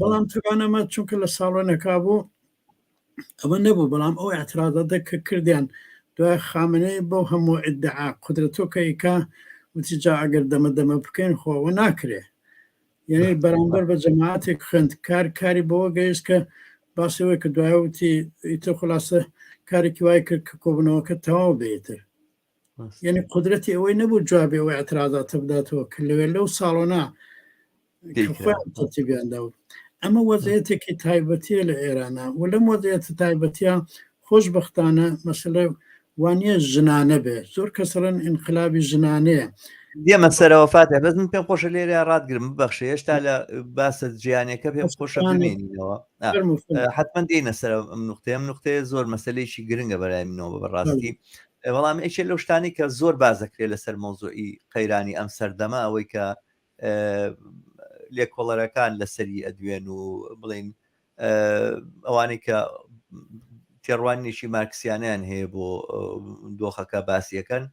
S2: بەڵام توانەمە چونکە لە ساڵۆنەکا بوو ئەوە نەبوو بەڵام ئەو اعتراضەدە کە کردیان دوای خامنەی بۆ هەموو ئدعا قدرەتۆکەیکا وتیجا ئەگەر دەمە بکەین خۆەوە ناکرێ یعنی بەرامبەر بە جەماعاتێک خوێند کاری بەوە گەیشت کە باسەوەی کە دوایوتی ئیتە خلاصە کارێکی وای کرد کە کۆبنەوەکە تەواو بێتتر یعنی قدرەتی ئەوەی نەبوو جوابێ ئەوەی اعتراضاتە بداتەوە کە لەوێ لەو ساڵۆنا ترتیبیاندا و ئەمە وەزەیەتێکی تایبەتیە لە ئێرانە و لەم وەزەیەتە تایبەتیە خۆشببختانە مەسلە وانە ژنانە بێ زۆر کەسەرن ئینقلابی ژنانەیە
S1: دیێمە سەرەوەفاتە بەس من پێم خۆشە لێرە ڕاتگرم ببەخشە هێشتا لە باسە جیانەکە پێم خۆشە بمێنینەوە حتمما دێنە سەر نقطەیە زۆر مەسلەیەکی گرنگە بەلای منەوە بەڕاستی بەڵام ئەیشێ لەو شتانی کە زۆر بازەکرێت لەسەر مۆزوعی قەیرانی ئەم سەردەما ئەوەی کە لێکۆڵەرەکان لەسەری ئەدوێن و بڵین ئەوانەی کە تێڕوانێکی مارکسیانیان هەیە بۆ دۆخەکە باسیەکەن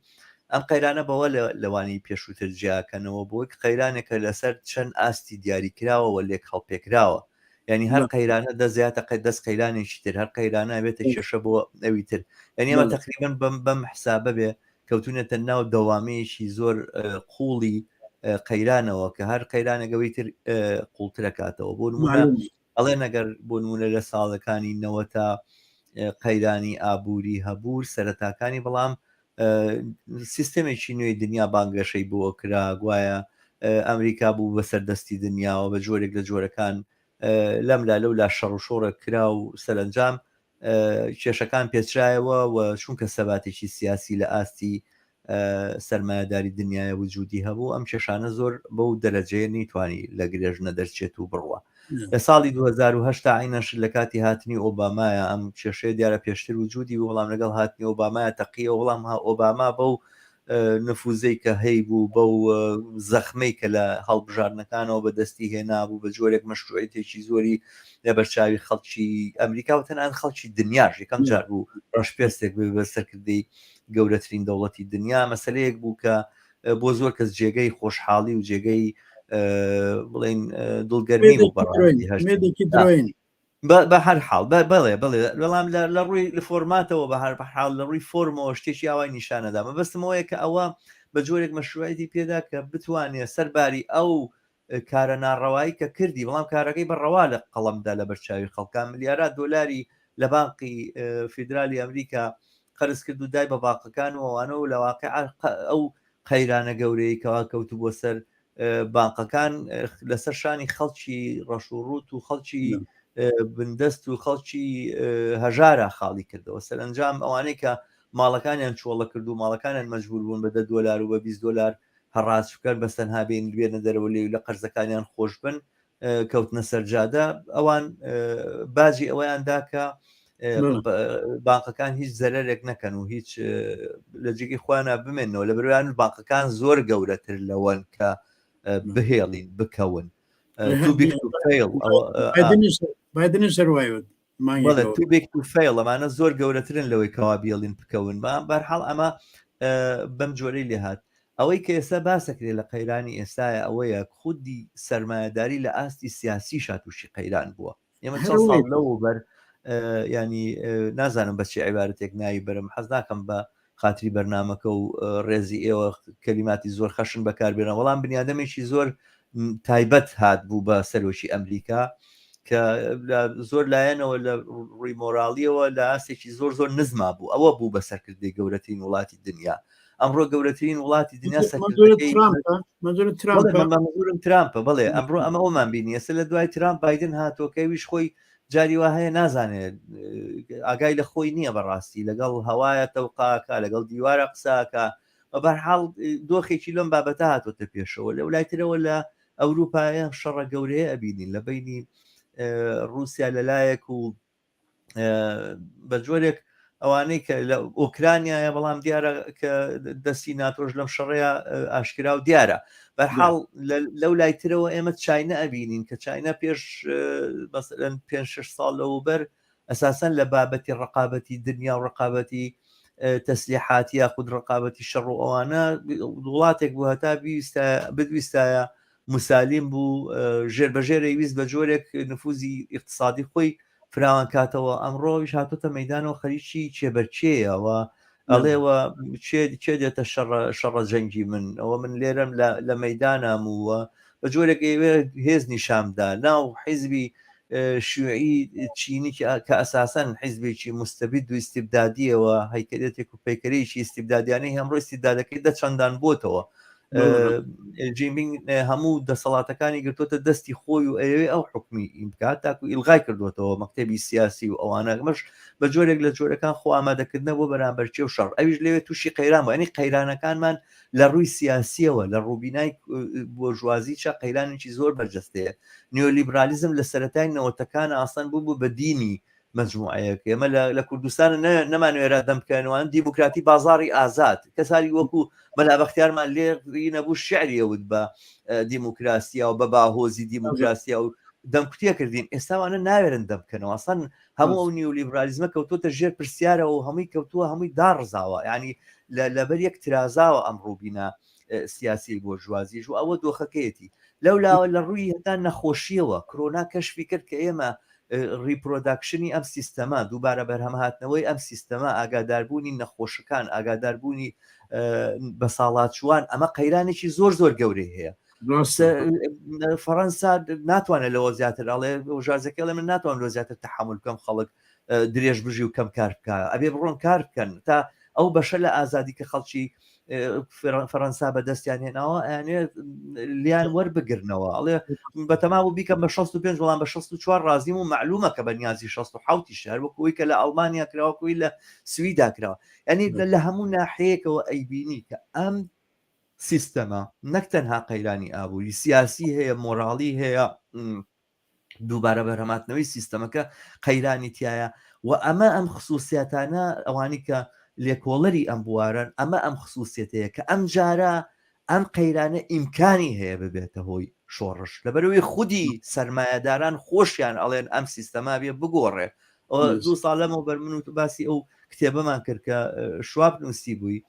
S1: ئەم قەیرانە بەوە لەوانی پێشووتر جیاکەنەوە بۆی قەیرانێکە لەسەر چەند ئاستی دیاریکراوەوە لێک هەڵپێکراوە ینی هەر قەیرانە دەزیاتە دەست قەیرانێکی تر هەر قەیرانە بێتە کێشە بۆ ئەوی تر یعنی ئەمە تقریبان بەم حسابە بێ کەوتونێتە ناو دەوامەیەکی زۆر قوڵی قەیرانەوە کە هەر قەیرانەگەوەی تر قوڵترە کاتەوە بۆ نمونە ئەڵێ نەگەر بۆ نمونە لە ساڵەکانی نەوەتا قەیرانی ئابووری هەبوو سەرەتاکانی بەڵام سیستەمێکی نوێی دنیا بانگەشەی بۆ کرا گوایە ئەمریکا بوو بە سەردەستی دنیاوە بە جۆرێک لە جۆرەکان لەملا لەولا شەڕ و شۆڕە کرا و سەرنجام کێشەکان پێچرایەوە و چونکە سەباتێکی سیاسی لە ئاستی سەرمایهداری دنیای وجودی هەبوو ئەم کێشانە زۆر بەو دەرەجەیە نەیتوانی لە گرێژنە دەرچێت و بڕوە لە ساڵی 2010 عینەش لە کاتی هاتنی ئۆبامایە ئەم کێشەیە دیارە پێشتر وجودی و وەڵام لەگەڵ هاتنی ئۆبامایە تەقیە وەڵام ئۆباما بەو نفوزەی کە هەی بوو بەو زەخمەی کە لە هەڵبژارنەکانەوە بەدەستی هێنابوو بە جۆرێک مەشروعیتێکی زۆری لە بەرچاوی خەڵکی ئەمریکا و تەنان خەڵکی دنیاش یەکەم جار بوو ڕەشپێستێک بە سەرکردەی گەورەترین دەوڵەتی دنیا مەسلەیەک بوو کە بۆ زۆر کەس جێگەی خۆشحاڵی و جێگەی بڵێن دڵگەرمی بوو بەڕاستی بە هەر حاڵ بڵێ بەڵام لە ڕووی لە فۆرماتەوە بە هەر حاڵ لە ڕووی فۆرمەوە شتێکی ئاوای نیشانەدا مەبەستمەوەیە کە ئەوە بە جۆرێک مەشروعیتی پێدا کە بتوانێت سەرباری ئەو کارە ناڕەوایی کە کردی بەڵام کارەکەی بەڕەوا لە قەڵەمدا لە بەرچاوی خەڵکان ملیارات دۆلاری لە بانقی فیدرالی ئەمریکا قەرز کرد و دای بە باقەکان و ئەوانە و لە واقع ئەو قەیرانە گەورەی کەوا کەوتو بۆ سەر بانقەکان لەسەر شانی خەڵکی ڕەشوڕوت و خەڵکی بندەست و خەڵکی هەژارە خاڵی کردەوە سەرنجام ئەوانەی کە ماڵەکانیان چۆڵە کرد و ماڵەکانیان مەجبور بوون بە $10 و بە $20 هەڕاستکرد بەسەنها بین بێنە دەرەوە لێ لە قەرزەکانیان خۆش بن کەوتنە سەرجادە ئەوان باجی ئەوەیاندا کە بانقەکان هیچ زەرەرێک نەکەن و هیچ لە جێگەی خۆیانە بمێنەوە لە بەرویان بانقەکان زۆر گەورەتر لەوەن کە بهێڵین بکەون فیل ئەمانە زۆر گەورەترن لەوەی کەوا بیڵین بکەون بەرحاڵ ئەمە بەم جۆرەی لێهات ئەوەی کە ئێستا باسەکرێت لە قەیرانی ئێستاە ئەوەیە خودی سەرمایهداری لە ئاستی سیاسی شاتوشی قەیران بووە ئێمە چەند ساڵ لەو بەر ینی نازانم بەچی عیبارەتێک ناوی بەرم حەز ناکەم بە خاتری بەرنامەکە و ڕێزی ئێوە کەلیماتی زۆر خەشن بەکاربێنە وەڵام بنیادەمێکی زۆر تایبەت هات بوو بە سەرۆکی ئەمریکا کە زۆر لایەنەوە لە ڕووی مۆراڵیەوە لە ئاستێکی زۆر نزما بوو ئەوە بوو بە سەرکردی گەورەترین وڵاتی دنیا ئەمڕۆ گەورەترین وڵاتی دنیا ترامپە بڵێ ئەمڕۆ ئەمە ئەومان بینی ئێستا لە دوای ترامپ بایدن هاتۆکەویش خۆی جاری وا هەیە نازانێت ئاگای لە خۆی نییە بەڕاستی لەگەڵ هەوایە تەوقاکە لەگەڵ دیوارە قساکە بەرحاڵ دۆخێکی لەم بابەتە هاتۆتە پێشەوە لە وڵایترەوە لە ئەوروپایە شەڕە گەورەیە ئەبینین لە بینی رووسیا لەلایەک و بە جۆرێک ئەوانەی کە لە ئۆکرانیایە بەڵام دیارە کە دەستی ناتۆش لەم شەڕەیە ئاشکرا و دیارە بەرحاڵ لەو لایترەوە ئێمە چاینا ئەبینین کە چاینا پێش مەسەلەن 5-6 ساڵ لەوبەر ئەساسەن لە بابەتی ڕقابەتی دنیا و ڕقابەتی تەسلیحاتی یاخود ڕقابەتی شەڕ و ئەوانە وڵاتێک بوو هەتا بدویستایە مسالیم بوو ژێربەژێرە ویست بە جۆرێک نفوزی اقتصادی خۆی فراوان کاتەوە ئەمڕۆیش هاتوتە مەدانەوە خەریکی چێبەرچێیەوە ئەڵێوە چێ دێتە شەڕە جەنگی ئەوە من لێرەم لە مەدانام ووە بە جۆرێک ئێوێ هێز نیشامدا ناو حیزبی شوعی چینی کە ئەساسەن حیزبێکی مستەبید و ئیستیبدادیەوە هەیکەلێتێک و پەیکەرێکی ئیستیبدادیانەی هەمڕۆ ئیستیبدادەکەی دەچەندان بۆتەوە جیمینگ هەموو دەسەڵاتەکانی گرتوتە دەستی خۆی و ئەوێ ئەو حکمی ئیمکات تاکو ئیلغای کردوێتەوە مەکتەبی سیاسی و ئەوانە مەش بە جۆرێک لە جۆرەکان خۆ ئامادەکردنە بۆ بەرامبەرچێ و شەڕ ئەویش لەوێ تووشی قەیران ینی قەیرانەکانمان لە ڕووی سیاسیەوە لە ڕووبینای بۆژوازی چا قەیرانێکی زۆر بەرجەستەیە نیۆلیبرالیزم لە سەرەتای نەوەتەکانە ئاسان بوو بە دینی مەجموعەیەک ئێمە لە کوردستان نەمانوێرا دەمکەنەوەن دیموکراتی بازاری ئازاد کەساری وەکو مەلا بەختیارمان لێ نەبوو شعریەوت بە دیموکراسیا و بە باهۆزی دیموکراسیا و دەمکوتیە کردین ئێستاوانە ناوێرن دەمکەنەوە ئەسان هەموو ئەو نیۆلیبرالیزمە کەوتوتە ژێر پرسیارەوە و هەمووی کەوتووە هەمووی داڕزاوە ینی لەبەر یەک ترازاوە ئەم ڕووبینە سیاسی بۆژوازیش و ئەوە دۆخەکەیەتی لەولاوە لە ڕووی هەتا نەخۆشیەوە کۆرۆنا کەشفی کرد کە ئێمە ریپرۆداکشنی ئەم سیستەما دووبارە بەرهەمهاتنەوەی ئەم سیستەما ئاگاداربوونی نەخۆشەکان ئاگاداربوونی بە ساڵات چوان ئەمە قەیرانێکی زۆر گەورەی هەیە فەڕەنسا ناتوانێت لەوە زیاتر ئەڵێ وەژارزەکە لە من ناتوان لە زیاتر تەحمل بکەم خەڵک درێژ بژی و کەم کار بکە ئەبێ بڕۆن کار بکەن تا ئەو بەشە لە ئازادی کە خەڵکی فەڕەنسا بەدەستیان هێناوە ئەیانێ لیان وەربگرنەوە ئەڵێ بەتەماو بیکەم بە 65 وەڵام بە 64 رازیم و معلومە کە بەنیازی 67 شار وەکوی کە لە ئەڵمانیا کراوەکوی لە سویدا کراوە ینی لە هەموو ناحەیەکەوە ئەیبینی کە ئەم سیستەمە نەک تەنها قەیرانی ئابووری سیاسی هەیە مۆراڵی هەیە دووبارە بەرهەماتنەوەی سیستەمەکە قەیرانی تایە و ئەمە ئەم خصوصیاتانە ئەوانی کە لێکۆڵەری ئەم بوارن ئەمە ئەم خصوصیەتەیە کە ئەم جارە ئەم قەیرانە ئیمکانی هەیە ببێتە هۆی شۆڕش لەبەرەوەی خودی سەرمایهداران خۆشیان ئەڵێن ئەم سیستەما بێ بگۆڕێ دوو ساڵ لەمەوە بەر من و باسی ئەو کتێبەمان کرد کە شواب نووسی بووی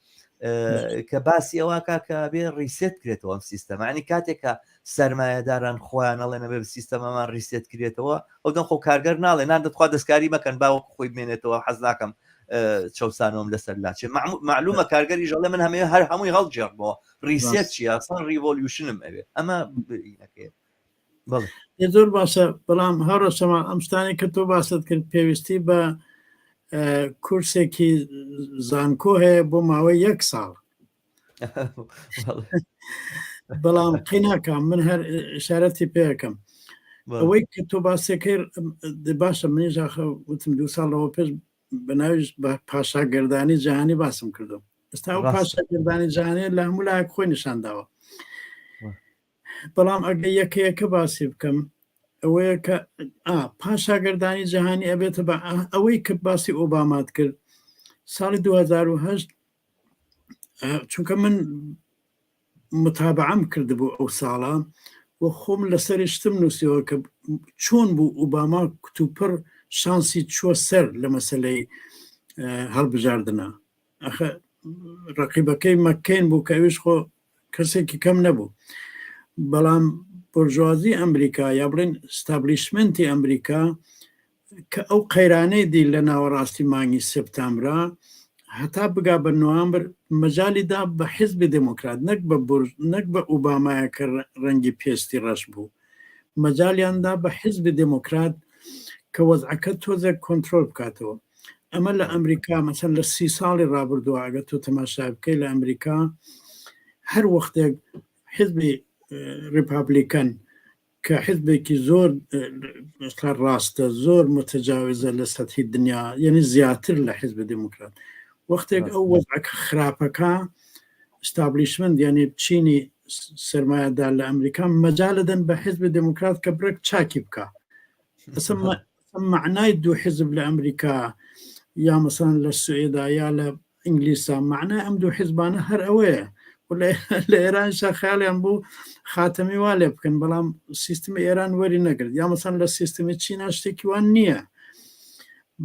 S1: کە باسی ئەوەکە کە بێ ڕیسێت کرێتەوە ئەم سیستەمانی کاتێکە سەرمایهداران خۆیان ئەڵێنە بێ سیستەمەمان ڕیسێت کرێتەوە ئەو دەم خۆ کارگەر ناڵێ نان دەخوا دەستکاری مەکەن باوەکو خۆی بمێنێتەوە حەز ناکەم چەسانۆم لەسەر لاچێ معلومە کارگەری ژەڵێ من هەمێ هەر هەمووی هەڵجێڕبەوە ڕیسێت چیە سان ریڤۆلیوشنم ئەوێ ئەمە
S2: زۆر باشە بەڵام هەڕۆشەمە ئەم شتانی کە تۆ باست کرد پێویستی بە کورسێکی زانکۆ هەیە بۆ ماوەی 1 ساڵ بەڵام قیناکەم من هەر شارەتی پێەکەم ئەوەی کە تۆ باسێکرد باشە منیژاخە وتم 2 ساڵەوە پێش بەناویش بە پاشاگردانی جیهانی باسم کردم ئێستا و پاشاگردانی جیهانی لە هەموو لایەک خۆی نیشانداوە بەڵام ئەگە یەکەیەکە باسی بکەم ئەوەیە کە پاشاگردانی جیهانی ئەبێتە بە ئەوەی کە باسی ئۆبامات کرد ساڵی 2008 چونکە من متابعەم کردبوو ئەو ساڵە و خۆم لەسەری شتم نووسیەوە کە چۆن بوو ئۆباما کتوپڕ شانسی چوە سەر لە مەسلەی هەڵبژاردنە ئەخە ڕقیبەکەی مەکەین بوو کەویش خۆ کەسێکی کەم نەبوو بەڵام بورژوازی ئەمریکا یا بڵێن ستابلیشمنتی ئەمریکا کە ئەو قەیرانەی دی لە ناوەڕاستی مانگی سپتامبرا هەتا بگا بە نوامبر مەجالیدا بە حیزبی دموکرات نەک بە ئۆبامایە کە ڕەنگی پێستی ڕەش بوو مەجالیاندا بە حیزبی دموکرات کە وەزعەکە تۆزە کۆنتترۆل بکاتەوە ئەمە لە ئەمریکا مەسەن لە 30 ساڵی ڕابردووە ئەگە تۆ تەماشا بکەی لە ئەمریکا هەر وەختێک حیزبی ریپابلیکن کە حیزبێکی زۆر ڕاستە زۆر متەجاوزە لە سەتهی دنیا یعنی زیاتر لە حیزبی دموکرات وەختێک ئەو وەزعەکە خراپەکە ستابلیشمنت یعنی چینی سەرمایهدار لە ئەمریکا مەجالدەن بە حیزبی دموکرات کە برێک چاکی بکە معنای دوو حیزب لە ئەمریکا یا مەسەن لە سوئێدا یا لە ئینگلیسا معنای ئەم دوو حیزبانە هەر ئەوەیە و لە ئێران خەیاڵیان بوو خاتەمی وا لێ بکەن بەڵام سیستمی ئێران وەری نەگرت یا مەسەن لە سیستمی چینا شتێکی وان نییە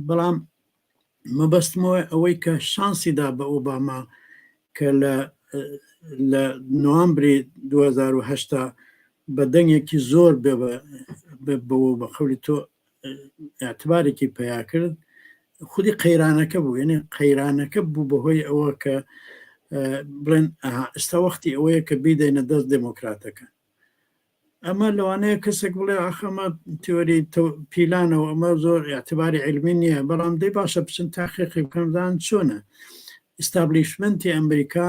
S2: بەڵام مەبەستمەوە ئەوەی کە شانسیدا بە ئۆباما کە لە نوامبری 2010 بە دەنگێکی زۆر بەوە بە خەوری تۆ اعتبارێکی پیا کرد خودی قەیرانەکە بوو یعنی قەیرانەکە بوو بەهۆی ئەوە کە بڵێن ئێستا وەختی ئەوەیە کە بیدەینە دەست دموکراتەکە ئەمە لەوانەیە کەسێک بڵێ ئەخەمە تیۆری پیلانەوە ئەمە زۆر اعتباری علمی نییە بەڵام دەی باشە بچن تاقیقی بکەمدان چۆنە ئستابلیشمنتی ئەمریکا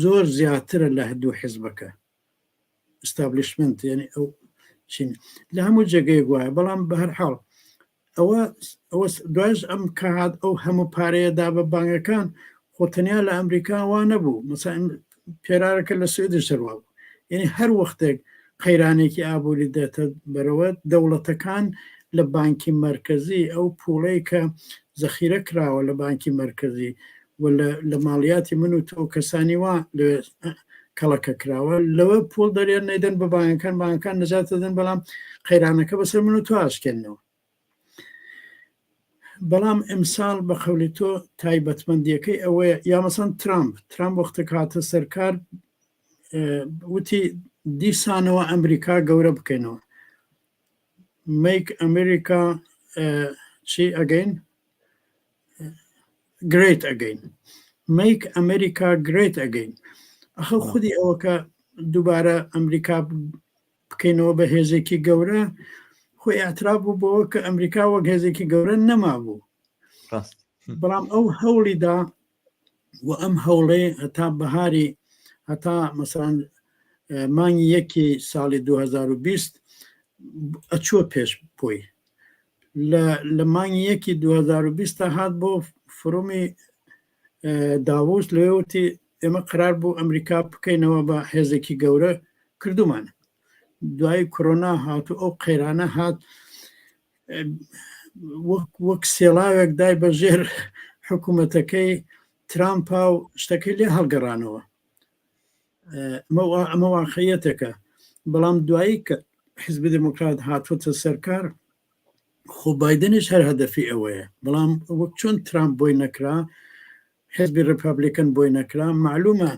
S2: زۆر زیاترە لە هەردوو حیزبەکە ئستابلیشمنت یعنی ئەو چین لە هەموو جێگەیەک وایە بەڵام بە هەر حاڵ ئەوە دوایش ئەم کات ئەو هەموو پارەیەدا بە بانگەکان خۆتەنیا لە ئەمریکا وا نەبوو مثلا پێرارەکە لە سوێدش سەروا بوو یعنی هەر وەختێک قەیرانێکی ئابووری دێتە بەرەوە دەوڵەتەکان لە بانکی مرکزی ئەو پوڵەی کە زەخیرە کراوە لە بانکی مرکزی و لە ماڵیاتی من و تۆ کەسانی وا کەڵەکە کراوە لەوە پۆل دەرێن نەیدەن بە بانەکان بانەکان نەجاتە دەن بەڵام قەیرانەکە بەسەر من و تۆ ئاشکێنەوە بەڵام ئەمساڵ بە خەولی تۆ تایبەتمەندیەکەی ئەوەیە یا مەسەن ترامپ وەختە کاتە سەرکار وتی دیسانەوە ئەمریکا گەورە بکەینەوە make America چی again great again make America great again ئەخە خودی ئەوە کە دووبارە ئەمریکا بکەینەوە بە هێزێکی گەورە خۆی ئاعتراف بوو بەوە کە ئەمریکا وەک هێزێکی گەورە نەما بوو بەڵام ئەو هەوڵیدا و ئەم هەوڵێ هەتا بەهاری هەتا مەسەڵەن مانگی یەکی ساڵی 2020 ئەچووە پێش بۆی لە مانگی یەکی 2020 هات بۆ فڕۆمی داوۆس لەوێوتی ئێمە قرار بوو ئەمریکا بکەینەوە بە هێزێکی گەورە کردومان دوای کۆرۆنا هاتو ئەو قەیرانە هات وەک سێڵاوێک دای بەژێر حکوومەتەکەی ترامپا و شتەکەی لێ هەڵگەڕانەوە ئەمە واقعیەتەکە بەڵام دوایی کە حیزبی دموکرات هاتوۆتە سەرکار خۆ بایدنش هەر هەدەفی ئەوەیە بەڵام وەک چۆن ترامپ بۆی نەکرا حزبی ریپابلیکن بۆی نەکرا معلومە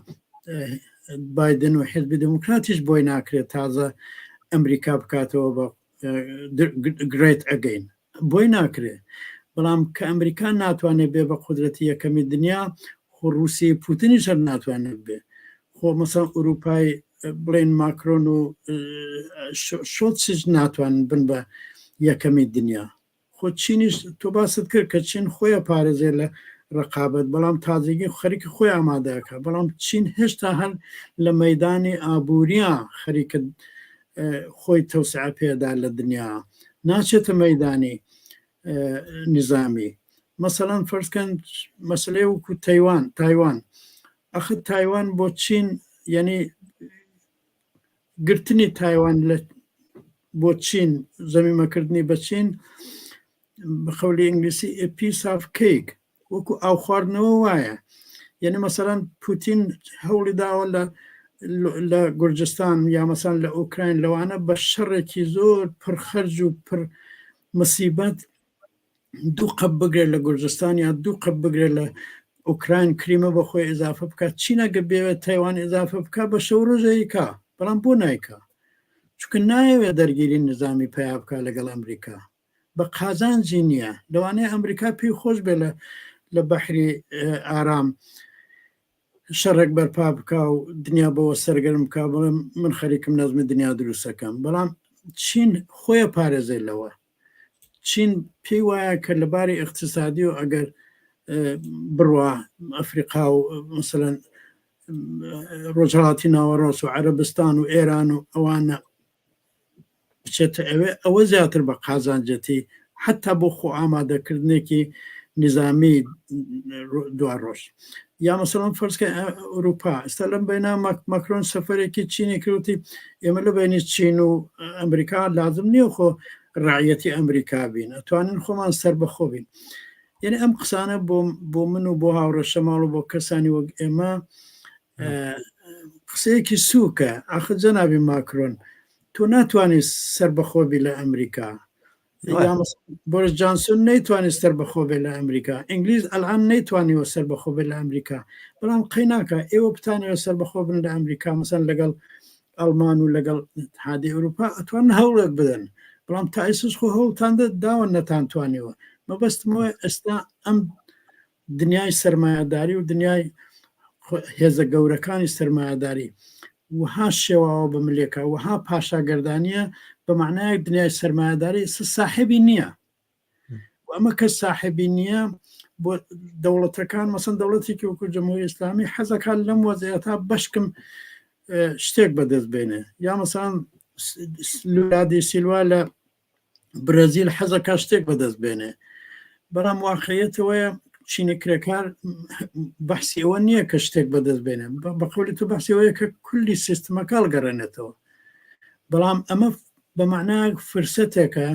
S2: بایدن و حزبی دموکراتیش بۆی ناکرێت تازە ئەمریکا بکاتەوە بە گریت ئەگەین بۆی ناکرێت بەڵام کە ئەمریکا ناتوانێت بێ بە قودرەتی یەکەمی دنیا خۆ رووسی پوتینیش هەر ناتوانێت بێ خۆ مەسەڵەن ئوروپای بڵێن ماکرۆن و شۆتسیش ناتوانن بن بە یەکەمی دنیا خۆ چینیش تۆ باست کرد کە چین خۆیە پارێزێ لە ڕقابەت بەڵام تازگی خەریکە خۆی ئامادەکە بەڵام چین هێشتا هەر لە مەدانی ئابووریە خەریکە خۆی تەوسع پێدا لە دنیا ناچێتە مەدانی نظامی مەسەڵەن فەرزکەن مەسلەی وەکو تایوان ئەخە تایوان بۆ چین یعنی گرتنی تایوان بۆ چین زەمیمەکردنی بە چین بە خەولی ئینگلیسی پیس ئاف کیک وەکو ئاو خواردنەوە وایە یعنی مەسەڵەن پوتین هەوڵی داوە لە گورجستان یا مەسەڵەن لە ئوکراین لەوانە بە شەڕێکی زۆر پرخەرج و پر مصیبەت دوو قەب بگرێت لە گورجستان یا دوو قەب بگرێت لە ئوکراین کریمە بە خۆی ئضافە بکات چینەگە بێوێت تایوان ئضافە بکات بە شەو ڕۆژەیەکا بەڵام بۆ نایکا چونکە نایەوێت دەرگیری نظامی پیا بکات لەگەڵ ئەمریکا بە قازانجی نییە لەوانەیە ئەمریکا پێی خۆش بێ لە بەحری ئارام شەڕێک بەرپا بکە و دنیا بەوە سەرگەرم بکە بڵێم من خەریکم نەزمی دنیا دروستەکەم بەڵام چین خۆیە پارێزێت لەوە چین پێی وایە کە لەباری اقتصادی و ئەگەر بڕوا ئەفریقا و مثلەن ڕۆژهەڵاتی ناوەڕۆست و عەرەبستان و ئێران و ئەوانە بچێتە ئەوە زیاتر بە قازانجەتی حتا بۆ خۆ ئامادەکردنێکی نظامی دوا ڕۆژ یا مەسەڵەن فەرزکە ئەوروپا ئێستا لەم بەینا ماکرۆن سەفەرێکی چینی کردوتی ئێمە لە بینی چین و ئەمریکا لازم نییە خۆ ڕعیەتی ئەمریکا بین ئەتوانین خۆمان سەر بەخۆ بین یعنی ئەم قسانە بۆ من و بۆ هاوڕە شەماڵ و بۆ کەسانی وەک ئێمە قسەیەکی سووکە ئاخر جەنابی ماکرۆن تۆ ناتوانانی سربەخۆ بی لە ئەمریکا بۆرس جانسون نەیتوانێت سربەخۆ بێ لە ئەمریکا ئینگلیز ئەلان نەیتوانیوە سربەخۆ بێ لە ئەمریکا بەڵام قەیناکە ئێوە بتانەوە سربەخۆ بن لە ئەمریکا مەسەن لەگەڵ ئەڵمان و لەگەڵ اتحادی ئەوروپا ئەتوان هەوڵێک بدەن بەڵام تا ئێسش خۆ هەوڵتاندا داوە نەتانتوانیوە مەبەستمەوە ئێستا ئەم دنیای سەرمایهداری و دنیای هێزە گەورەکانی سەرمایهداری وها شێواوە بە ملێکە وها پاشاگەردانیە بە معنایەک دنیای سەرمایهداری ساحبی نییە ئەمە کە ساحبی نییە بۆ دەوڵەتەکان مەسەن دەوڵەتێکی وەکو جمهوری ئیسلامی حەزەکان لەم وەزعەتا بەشکم شتێک بەدەست بێنێ یا مەسەن لولادی سیلوا لە برەزیل حەزەکە شتێک بەدەست بێنێ بەڵام واقعیەتەوەیە چینەکرێکار بەحسی ئەوە نییە کە شتێک بەدەست بێنێ بە قولی تو بەحسیەوەیە کە کولی سیستمەکەڵ گەڕێنێتەوە بەڵام ئەمە بە معنایەک فرسەتێکە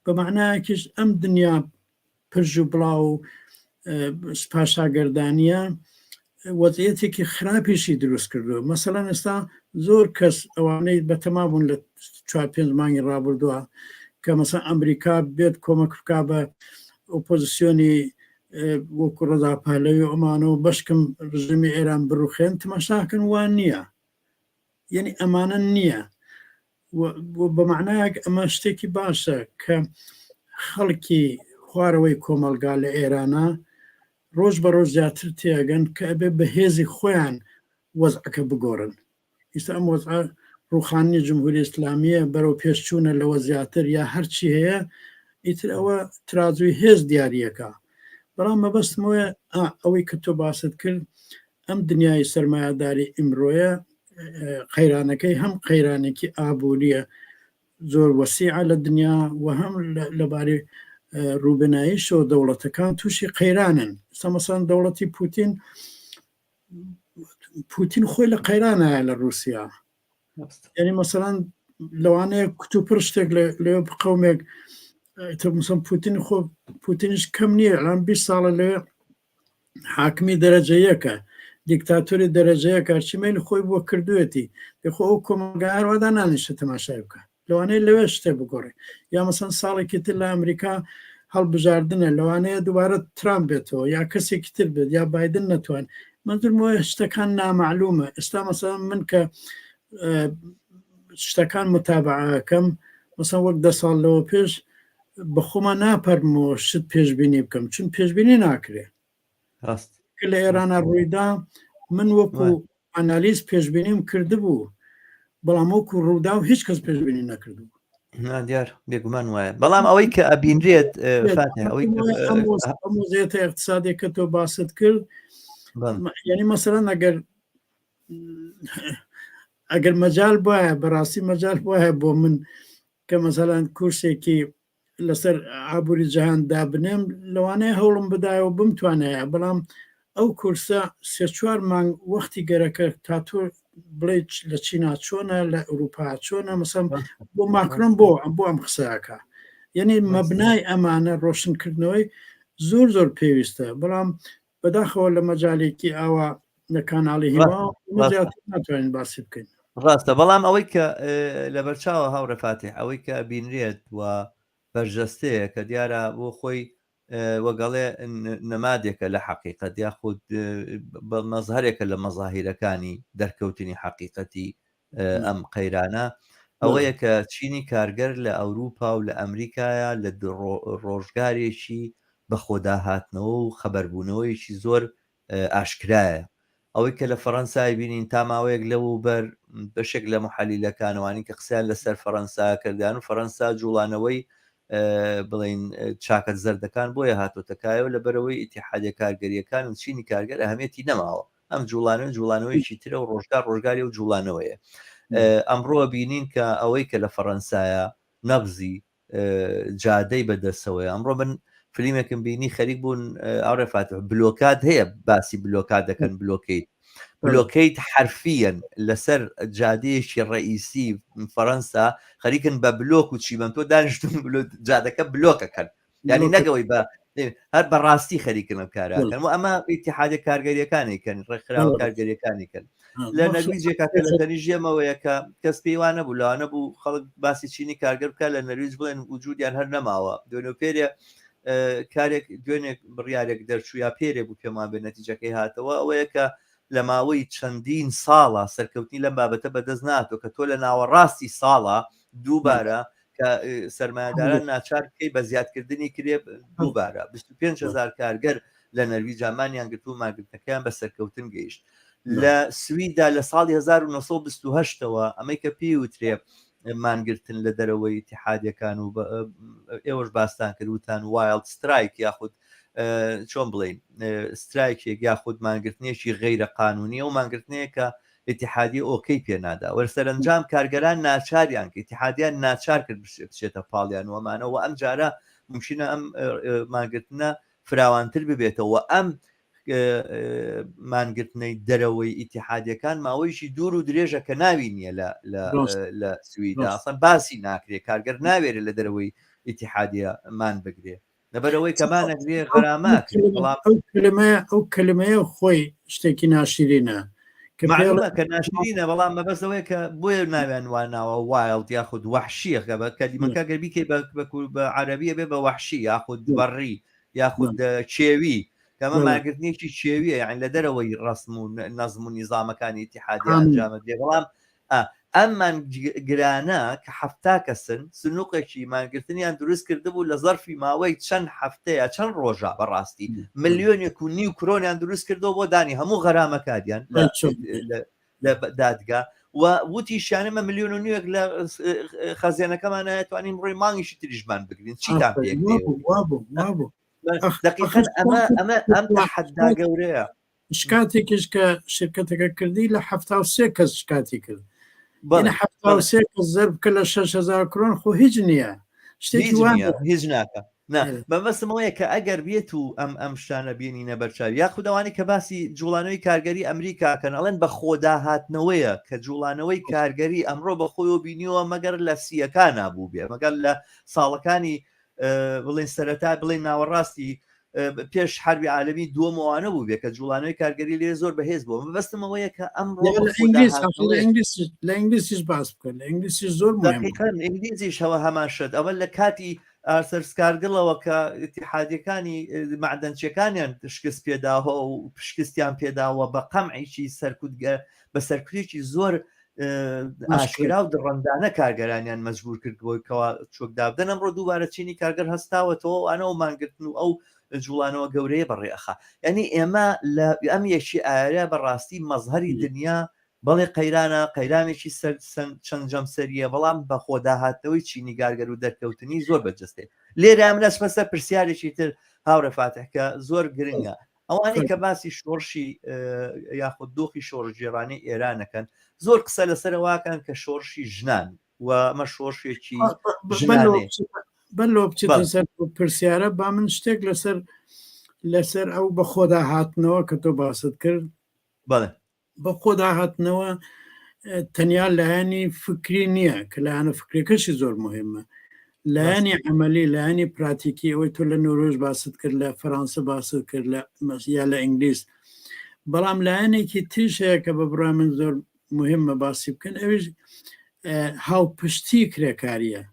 S2: بە معنایەکیش ئەم دنیا پرژ و بڵاو و پاشاگەردانیە وەزعەتێکی خراپیشی دروست کردو مەسەڵەن ئێستا زۆر کەس ئەوانەی بەتەما بوون لە 4-5 مانگی ڕابردووە کە مەسەن ئەمریکا بێت کۆمەک بکا بە ئۆپۆزیسیۆنی وەکو ڕەزاپالەوی ئەمانەوە بەشکم ڕژمی ئێران بڕوخێن تماشاکن وان نییە یعنی ئەمانە نییە بە معنایەک ئەمە شتێکی باشە کە خەڵکی خوارەوەی کۆمەلگا لە ئێرانە ڕۆژ بە ڕۆژ زیاتر تێگەن کە ئەبێ بە هێزی خۆیان وەزعەکە بگۆڕن ئیستا ئەم وەزعە ڕوخانی جمهوری ئیسلامیە بەرەو پێشچوونە لەوە زیاتر یا هەرچی هەیە ئیتر ئەوە ترازوی هێز دیارریەکە بەڵام مەبەستمەوە ئەوەی کە تۆ باست کرد ئەم دنیای سەرمایهداری ئیمرۆیە قەیرانەکەی هەم قەیرانێکی ئابوووریە زۆر وەسیعە لە دنیا و هەم لەبارەی ڕووبناییشەوە دەوڵەتەکان تووشی قەیرانن سەمەسان دەوڵەتی پوتین خۆی لە قەیرانایە لە رووسیا یعنی مەسەڵەن لەوانەیە کتوپڕ شتێک لێ قەومێک مثلا پوتینش کەم نییە ئەلان 20 ساڵە لێ حاکمی دەرەجە یەکە دیکتاتۆری دەرەجەیە کارچیمەی خۆی بووە کردوێتی دەخۆ ئەو کۆمەلگایڕوادا نانیشتە تەماشای بکە لەوانەیە لەوێ شتێ بگۆڕێ یا مەسەن ساڵێکی تر لە ئەمریکا هەڵبژاردنە لەوانەیە دووبارە ترامپ بێتەوە یا کەسێکی تر بێت یا بایدن نەتوان منزمەوە شتەکان نامەعلومە ئێستا مەسەڵەن من کە شتەکان متابعەکەم مەسەڵەن وەک 10 ساڵ لەوە پێش بەخۆمە ناپەرمەوە شت پێشبینی بکەم چون پێشبینی ناکرێ لە ئێرانە ڕوویدا من وەکو ئەنالیز پێشبینیم کردبوو بەڵام وەکو ڕوودا و هیچ کەس پێشبینی نەکردو
S1: دیار بێگومان وایە بەڵام ئەوەی کە ئەبینرێت
S2: ئەوەیەتە اقتصادێک کە تۆ باست کرد یعنی مەسەڵەن ئەگەر مەجال وایە بەڕاستی مەجال وایە بۆ من کە مەسەڵەن کورسێکی لەسەر ئابووری جەهان دابنێم لەوانەیە هەوڵم بدایەوە بمتوانەیە بەڵام ئەو کورسە 3-4 مانگ وەختی گەرەکە تا تۆ بڵێ لە چینا چۆنە لە ئەوروپا چۆنە مەسەڵەن بۆ ماکرۆن بۆ ئەم قسەکە یعنی مەبنای ئەمانە ڕۆشنکردنەوەی زۆر پێویستە بەڵام بەداخەوە لە مەجالێکی ئاوا لە کاناڵی هیوا ناتوانین باسی بکەین
S1: ڕاستە بەڵام ئەوەی کە لە بەرچاوە هاوڕێ فاتح ئەوەی کە بینرێت و بەرجەستەیە کە دیارە بۆ خۆی وەگەڵێ نەمادێکە لە حەقیقەت یاخود بە مەزهرێکە لە مەزاهیرەکانی دەرکەوتنی حەقیقەتی ئەم قەیرانە ئەوەیە کە چینی کارگەر لە ئەوروپا و لە ئەمریکایە لە ڕۆژگارێکی بەخۆداهاتنەوە و خەبەربوونەوەیکی زۆر ئاشکرایە ئەوەی کە لە فەڕەنسای بینین تا ماوەیەک لەو بەر بەشێک لە محەلیلەکانەوانی کە قسەیان لەسەر فەڕەنسا کردیان و فەڕەنسا جوڵانەوەی بڵین چاکەت زەردەکان بۆیە هاتۆتەکایەوە لە بەرەوەی ئیتیحادیە کارگەریەکان و چینی کارگەر ئەهەمێتی نەماوە ئەم جوڵانەوەیکی ترە و ڕۆژگاری و جوڵانەوەیە ئەمڕۆ بینین کە ئەوەی کە لە فەڕەنسایە نەبزی جادەی بەدەستەوەی ئەمڕۆ من فلیمێکم بینی خەریک بوون ئەوڕێ فاتح بلۆکات هەیە باسی بلۆکات دەکەن بلۆکیت حرفیەن لەسەر جادەیەکی ڕئیسی فەڕەنسا خەریکن بە بلۆک و چی بەم تۆ دانیشتون جادەکە بلۆکەکەن یعنی نەگەوەی بە هەر بەڕاستی خەریکن ئەم کارەکەن و ئەمە ئیتیحادیە کارگەریەکانی کەن ڕێکخراوە کارگەریەکانی کەن لە نەرویجێکا کە لە تەنیژێمەوەیە کە کەس پێیوانە بوو لەوانە بوو خەڵک باسی چینی کارگەر بکە لە نەرویج بڵێن وجودیان هەر نەماوە دوێنێ پێرێ کارێک دوێنێک بڕیارێک دەرچوویا پێرێ بوو پێمان بێ نەتیجەکەی هاتەوە ئەوەیە کە لە ماوەی چەندین ساڵە سەرکەوتنی لەم بابەتە بەدەست ناتۆ کە تۆ لە ناوەڕاستی ساڵە دووبارە کە سەرمایه‌داران ناچار بکەی بە زیادکردنی کرێ دووبارە 25,000 کارگەر لە نەرویج ئامانیان گرتو ماگرتنەکەیان بە سەرکەوتن گەیشت لە سویدا لە ساڵی 1928ەوە ئەمەی کە پێی وترێ مانگرتن لە دەرەوەی اتحادیەکان و ئێوەش باستان کردوتان وایلد سترایک یاخود چۆن بڵین سترایکێک یاخود مانگرتنێکی غەیرە قانونیە و مانگرتنەیە کە اتحادی ئۆکەی پێنادا وەرسەرنجام کارگەران ناچاریان کە اتحادیان ناچار کرد بچێتە پاڵیان وەمانەوە ئەم جارە ممکنە ئەم مانگرتنە فراوانتر ببێتەوە ئەم مانگرتنەی دەرەوەی ئیتیحادیەکان ماوەیەکی دوور و درێژە کە ناوی نییە لە سویدا ئەسڵەن باسی ناکرێت کارگەر ناوێرە لە دەرەوەی ئیتیحادیە مان بگرێ لەبەرەوەی کەمانەگرێ غەرامات
S2: ئەو کلمەیە خۆی شتێکی ناشرینە
S1: کە ناشرینە بەڵام مەبەستەوەی کە بۆیە ناویان واناوە وایلد یاخود وحشیەکە بە کەلیمەکە گەربیکەی بە عەرەبیە بێ بە وحشی یاخود بەڕی یاخود چێوی کەمە ماگرتنێکی چێویە یان لە دەرەوەی ڕسم و نەزم و نیزامەکانی ئیتیحادی ئەنجامە دێ بەڵام ئەممان گرانە کە حەفتا کەسن سنووقێکی ماگرتنیان دروست کردبوو لە زەرفی ماوەی چەند هەفتەیە چەند ڕۆژە بەڕاستی ملیۆنێک و نیو کرۆنیان دروست کردەوە بۆ دانی هەموو غەرامەکاتیان لە دادگا و وتیشانمە ملیۆن و نیوەک لە خەزیێنەکەمانە توانین ڕۆی مانگیشی تریژمان بگرین چیتان پێ دقیقاً ئەمە تەحەدا گەورەیە
S2: شکاتێکیش کە شرکەتەکە کردی لە 73 کەس شکاتی کرد 73 کەس زەرب کە لە 6,000 کرۆن خۆ هیچ نییە شتێکی
S1: هیچ ناکە بەمەسمەوەیە کە ئەگەر بێت و ئەم شتانە بینینە بەرچاوی یاخودەوانی کە باسی جوڵانەوەی کارگەری ئەمریکاکەن ئەڵێن بە خۆداهاتنەوەیە کە جوڵانەوەی کارگەری ئەمڕۆ بە خۆی و بینیوە مەگەر لە سیەکان نابوو بێ مەگەر لە ساڵەکانی بڵێن سەرەتا بڵێن ناوەڕاستی پێش حربی عالەمی دووەمەوانە بوو بێ کە جوڵانەوەی کارگەری لێ زۆر بەهێز بووە بەستمەوەیە کە ئەمڕۆ
S2: لە ئینگلیسیش باس بکەن لە ئینگلیسی زۆر
S1: ئینگلیزیشەوە هەمان شت ئەوە لە کاتی ئاسەرسکارگڵەوە کە ئیتیحادیەکانی معدەنچیەکانیان شکست پێداوە و پشکستیان پێداوە بە قەمعێکی سەرکوتگە بە سەرکوتێکی زۆر ئاشکرا و دڕندانە کارگەرانیان مەجبور کردبووەوە چۆکدابدەن ئەمڕۆ دووبارە چینی کارگەر هەستاوەتەوە ئەنەوە مانگرتن و ئەو جوڵانەوە گەورەیە بەڕێخە یعنی ئێمە لە ئەم یەکی ئارە بەڕاستی مەزهەری دنیا بەڵێ قەیرانە قەیرانێکی چەند جەمسەریە بەڵام بە خۆداهاتەوەی چینی کارگەر و دەرکەوتنی زۆر بەجستێ لێرە ئەم لەسمەسە پرسیارێکی تر هاورە فاتحکە زۆر گرنگە ئەوانەی کە باسی شۆڕشی یاخود دۆخی شۆڕژێڕانی ئێرانەکەن زۆر قسە لەسەرەواکەن کە شۆڕشی ژنان و ئەمە شۆڕشێکی
S2: بەلۆ بچێتە سەر پرسیارە با من شتێک لەسەر ئەو بە خۆدا هاتنەوە کە تۆ باست کرد
S1: بەڵێ
S2: بە خۆدا هاتنەوە تەنیا لایەنی فکری نییە کە لایەنە فکرەکەشی زۆر مهمە لایەنی عملی لایەنی پراتیکی ئەوەی تۆ لە نۆرۆژ باست کرد لە فەرانسە باست کرد لە یا لە ئینگلیس بەڵام لایەنێکی تریشەیە کە بە بڕای من زۆر مهمە باسی بکەن ئەوش هاوپشتی کرێکاریە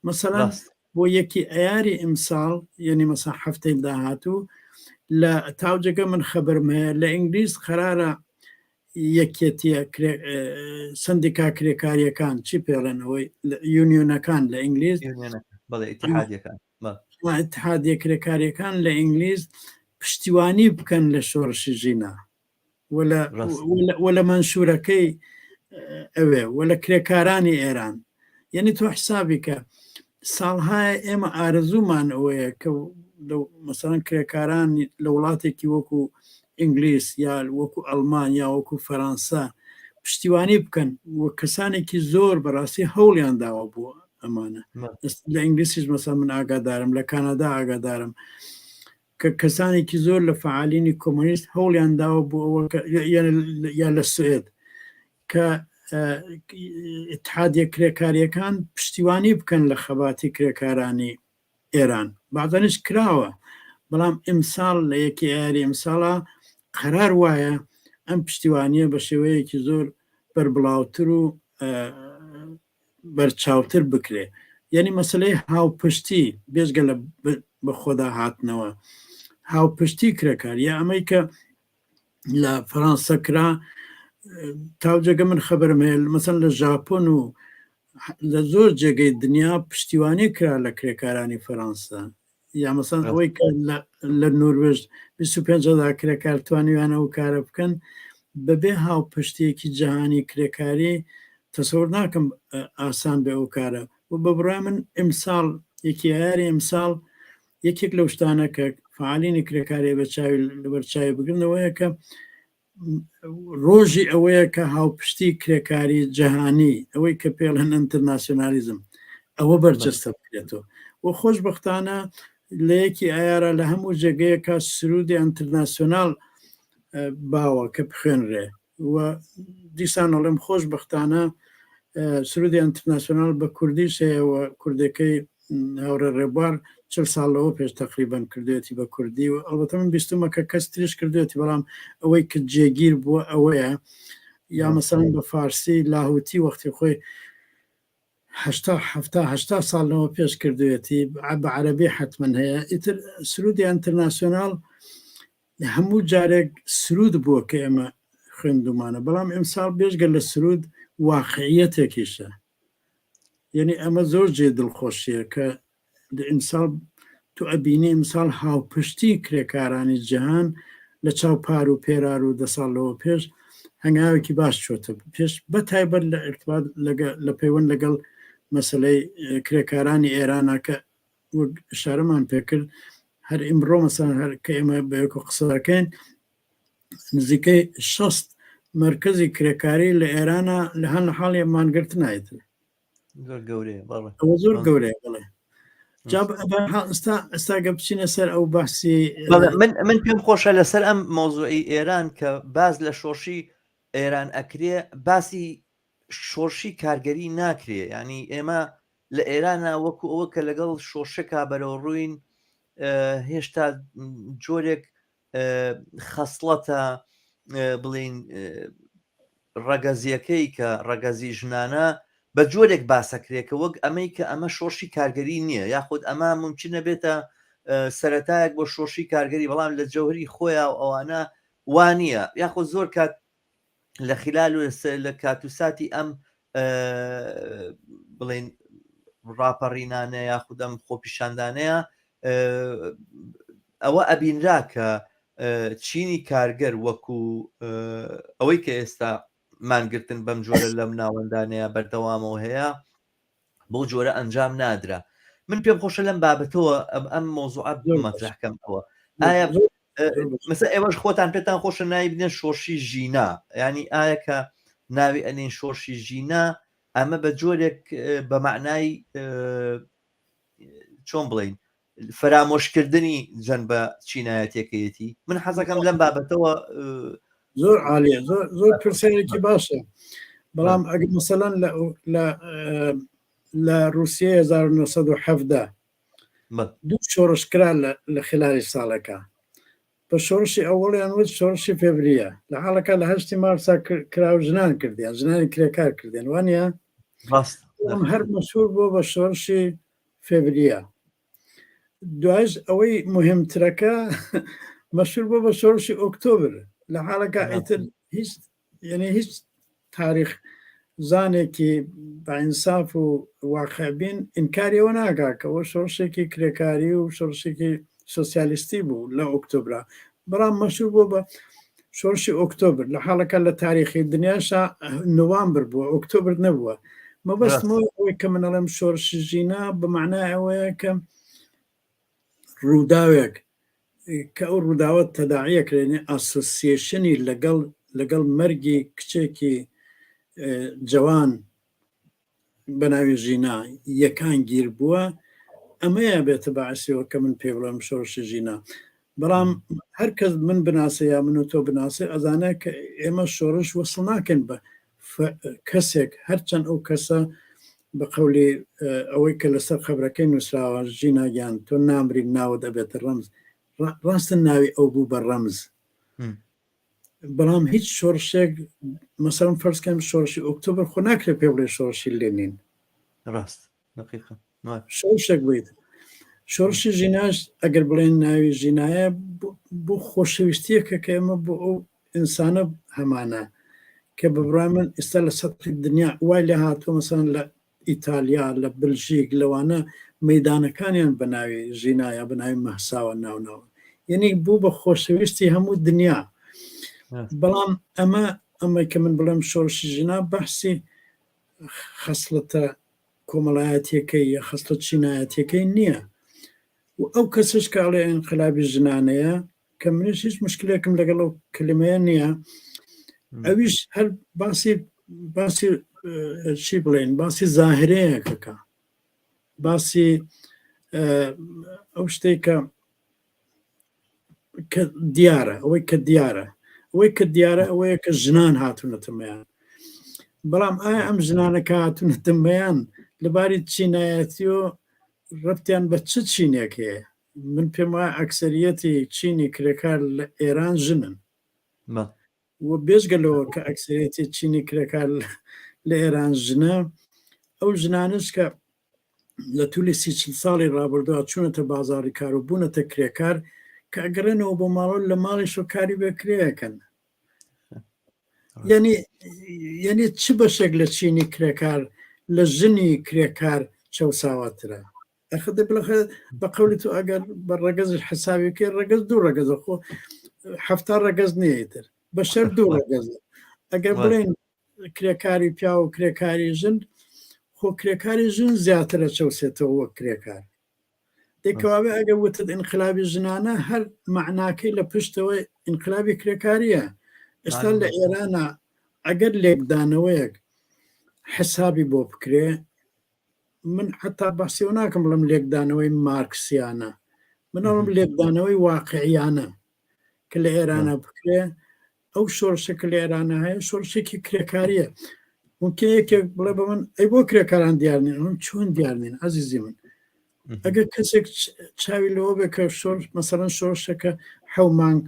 S2: مەسەڵەن بۆ یەکی ئەیاری ئیمساڵ یعنی مەسا هەفتەی داهاتوو لە تاوجەکە من خەبەرم هەیە لە ئینگلیس قەرارە یەکێتیە سندیکا کرێکاریەکان چی پێڵێنەوەی یونیۆنەکان لە ئینگلیس اتحادیە کرێکاریەکان لە ئینگلیس پشتیوانی بکەن لە شۆڕشی ژینە وە لە منشورەکەی ئەوێ وە لە کرێکارانی ئێران یعنی تۆ حسابی کە ساڵهای ئێمە ئارزومان ئەوەیە کە مەسەڵەن کرێکارانی لە وڵاتێکی وەکو ئینگلیس یا وەکو ئەڵمان یا وەکو فەرانسا پشتیوانی بکەن وە کەسانێکی زۆر بەڕاستی هەوڵیان داوە بووە ئەمانە لە ئینگلیسیش مەسەڵەن من ئاگادارم لە کانادا ئاگادارم کە کەسانێکی زۆر لە فعالینی کۆمۆنیست هەوڵیان داوە بوو یا لە سوێد کە اتحادیە کرێکاریەکان پشتیوانی بکەن لە خەباتی کرێکارانی ئێران بەعدەنش کراوە بەڵام ئیمساڵ لە یەکی ئاری ئیمساڵە قەرار وایە ئەم پشتیوانیە بە شێوەیەکی زۆر بەربڵاوتر و بەرچاوتر بکرێ. یعنی مەسلەی هاوپشتی بێژگە لە بە خۆدا هاتنەوە هاوپشتی کرێکار یا ئەمەی کە لە فەڕەنسا کرا تاوجەگە من خەبەرم هەیە مەسەن لە ژاپۆن و لە زۆر جێگەی دنیا پشتیوانی کرا لە کرێکارانی فەڕەنسا یا مەسەن ئەوەی کە لە نۆروێژ 25 کرێکار توانیوانە و کارە بکەن بەبێ هاوپشتێکی جیهانی کرێکاری تەسەوڕ ناکەم ئاسان بێ ئەو کارە و بە بڕای من ئیمساڵ یەکی یاری ئیمساڵ یەکێک لەو شتانە کە فعالینی کرێکاری بەرچاوی بگرنەوەیە کە ڕۆژی ئەوەیە کە هاوپشتی کرێکاری جەهانی ئەوەی کە پێڵەن ئینتەرناسیۆنالیزم ئەوە بەرجەستە بکرێتەوە و خۆشبەختانە لە یەکی ئایارە لە هەموو جێگەیەکە سرودی ئینتەرناسیۆنال باوە کە بخوێنرێ و دیسانەڵێم خۆشبەختانە سرودی ئینتەرناسیۆنال بە کوردیش هەیەوە کوردەکەی هاورە ڕێبوار 40 ساڵەوە پێش تقریبان کردوێتی بە کوردی و ئەڵبەتە من بیستمە کە کەس تریش کردوێتی بەڵام ئەوەی کە جێگیر بووە ئەوەیە یا مەسەڵەن بە فارسی لاهوتی وەختی خۆی 80 ساڵەوە پێش کردوێتی بە عەرەبی حتمەن هەیە ئیتر سرودی ئینتەرناسیۆنال هەموو جارێک سرود بووە کە ئێمە خوێندومانە بەڵام ئەمساڵ بێژگە لە سرود واقعیەتێکیشە یعنی ئەمە زۆر جێ دڵخۆشیە کە ئیمساڵ تو ئەبینی ئیمساڵ هاوپشتی کرێکارانی جیهان لە چاو پار و پێرار و 10 ساڵەوە پێش هەنگاوێکی باش چۆتە پێش بە تایبەت لە ئرتباط لە پەیوەند لەگەڵ مەسلەی کرێکارانی ئێرانە کە شارەمان پێکرد هەر ئیمڕۆ مەسەڵەن هەر کە ئێمە بەیەک و قسەکەین نزیکەی 60 مرکزی کرێکاری لە ئێرانە لە هەن لە حاڵی مانگرت نایێتن زۆر گەورەیە بڵێ ئێستا گە بچینە سەر ئەو باسی
S1: من پێم خۆشە لەسەر ئەم مۆزوعی ئێران کە باز لە شۆڕشی ئێران ئەکرێ باسی شۆڕشی کارگەری ناکرێ ینی ئێمە لە ئێرانە وەکو ئەوە کە لەگەڵ شۆڕشەکە بەرەو ڕووین هێشتا جۆرێک خەسڵەتە بڵین ڕەگەزیەکەی کە ڕەگەزی ژنانە بە جۆرێک باسەکرێکە وەک ئەمەی کە ئەمە شۆڕشی کارگەری نییە یاخود ئەمە ممکنە بێتە سەرەتایەک بۆ شۆڕشی کارگەری بەڵام لە جەوهری خۆیان ئەوانە وانە یاخود زۆر کات لە خلال لە کاتوساتی ئەم بڵین ڕاپەڕینانە یاخود ئەم خۆپیشاندانەیە ئەوە ئەبینرا کە چینی کارگەر وەکو ئەوەی کە ئێستا مانگرتن بەم جۆرە لەم ناوەندانەیە بەردەوامەوە هەیە بۆ جۆرە ئەنجام نادرا من پێم خۆشە لەم بابەتەوە ئەم مۆزوعە مەطرحکەمەوە ئایا مثلا ئێوەش خۆتان پێتان خۆشە ناوی بنێن شۆڕشی ژینا ینی ئایا کە ناوی ئەنین شۆڕشی ژینا ئەمە بە جۆرێک بە معنای چۆن بڵین فرامۆشکردنی جەن بە چینایەتەکەیەتی من حەزەکەم لەم بابەتەوە
S2: زۆر عالیە زۆر پرسیارێکی باشە بەڵام ئەگەر مەسەلەن لە رووسیا 1970 دوو شۆڕشکرا لە خلالی ساڵەکە بە شۆڕشی ئەوڵیان وت شۆڕشی فێڤریە لە حاڵەکە لە 8 مارسا کراو ژنان کردیان ژنانی کرێکار کردیان وانە هەر مەشهور بۆ بە شۆڕشی فێڤریە دوایش ئەوەی مهمترەکە مەشهور بۆ بە شۆڕشی ئۆکتۆبر لە حاڵەکە ئیتر هیچ تاریخ زانێکی بەئینساف و واقعبین ئینکاریەوە ناگاکەەوە شۆڕشێکی کرێکاری و شۆڕشێکی سۆسیالیستی بوو لە ئۆکتۆبرا بەڵام مەشهور بۆ بە شۆڕشی ئۆکتۆبر لە حاڵەکە لە تاریخی دنیاشا نۆڤامبر بووە ئۆکتۆبر نەبووە مەبەستمەوە ئەوەی کە منەڵێم شۆڕشی ژینا بەمعنای ئەوەیە کە ڕووداوێک کە ئەو ڕووداوە تەداعیەکرێنێ ئاسۆسیێشنی لەگەڵ مەرگی کچێکی جوان بەناوی ژینا یەکان گیر بووە ئەمەیە بێتە بەعسیەوە کە من پێ بڵێم شۆڕشی ژینا بەڵام هەر کەس من بناسە یا من و تۆ بناسێ ئەزانە کە ئێمە شۆڕش وەسڵ ناکەن بە کەسێک هەرچەند ئەو کەسە بە قەولی ئەوەی کە لەسەر خەبرەکەی نووسراوە ژیناگیان تۆ نامری ناوە دەبێتە ڕەمز ڕاستن ناوی ئەو بوو بە ڕەمز بەڵام هیچ شۆڕشێک مەسەڵەن فەرزکەم شۆڕشی ئۆکتۆبر خۆ ناکرێت پێ بڵێ شۆڕشی لێنین
S1: ڕاست دقیقا
S2: شۆڕشێک بیت شۆڕشی ژیناش ئەگەر بڵێن ناوی ژینایە بۆ خۆشەویستیەکە کە ئێمە بۆ ئەو ئینسانە هەمانە کە ببڕای من ئێستا لە سەطحی دنیا وای لە هاتووە مەسەڵەن لە ئیتالیا لە بلژیک لەوانە مەیدانەکانیان بەناوی ژینایە بەناوی مەحساوە ناوناوە یعنی بوو بە خۆشەویستی هەموو دنیا بەڵام ئەمە کە من بڵێم شۆڕشی ژینا بەحسی خەسڵەتە کۆمەڵایەتیەکەی یا خەسڵەت چینایەتیەکەی نییە و ئەو کەسش کاڵێ ئینقلابی ژنانەیە کە منیش هیچ مشکلێکم لەگەڵ ئەو کلمەیە نییە ئەویش هەر باسی چی بڵێن باسی زاهرەیەکەکە باسی ئەو شتێکە کە دیارە ئەوەی کە دیارە ئەوەیە کە ژنان هاتوونەتەمەیان بەڵام ئایا ئەم ژنانەکە هاتوونەتەمەیان لەباری چینایەتی و ڕەبتیان بە چ چینێک هەیە من پێم وایە ئەکسەریەتی چینی کرێکار لە ئێران ژنن و بێژگەلەوە کە ئەکسەریەتی چینی کرێکار لە ئێران ژنە ئەو ژنانش کە لە توولی 30 ساڵی ڕابردووە چوونەتە بازاری کار و بوونەتە کرێکار کە ئەگەڕێنەوە بۆ ماڵۆ لە ماڵی شۆکاری بێکرێەکەن یعنی چ بەشێک لە چینی کرێکار لە ژنی کرێکار چەساواترە ئەخدە بڵخە بە قولی تو ئەگەر بە ڕەگەزش حسابێکی ڕەگەز دوو ڕەگەزە خۆ هەفتا ڕەگەز نیەتر بە شەر دوو ڕەگەز ئەگەر بڵێن کرێکاری پیا و کرێکاری ژن خۆ کرێکاری ژن زیاترە چەوسێتەوە وەک کرێکار دێکەواوێ ئەگە وتت ئینقلابی ژنانە هەر معناکەی لە پشتەوەی ئینقلابی کرێکاریە ئێستا لە ئێرانە ئەگەر لێکدانەوەیەک حسابی بۆ بکرێ من حتا باسیەوە ناکەم بڵم لێکدانەوەی مارکسیانە منەڵم لێکدانەوەی واقعیانە کە لە ئێرانە بکرێ ئەو شۆڕشەکە لە ئێرانە هەیە شۆڕشێکی کرێکاریە ممکن یەکێک بڵێ بە من ئەی بۆ کرێکاران دیارنین من چۆن دیارنین عەزیزی من ئەگەر کەسێک چاوی لەوە بێ کە مەسەڵەن شۆڕشەکە حەو مانگ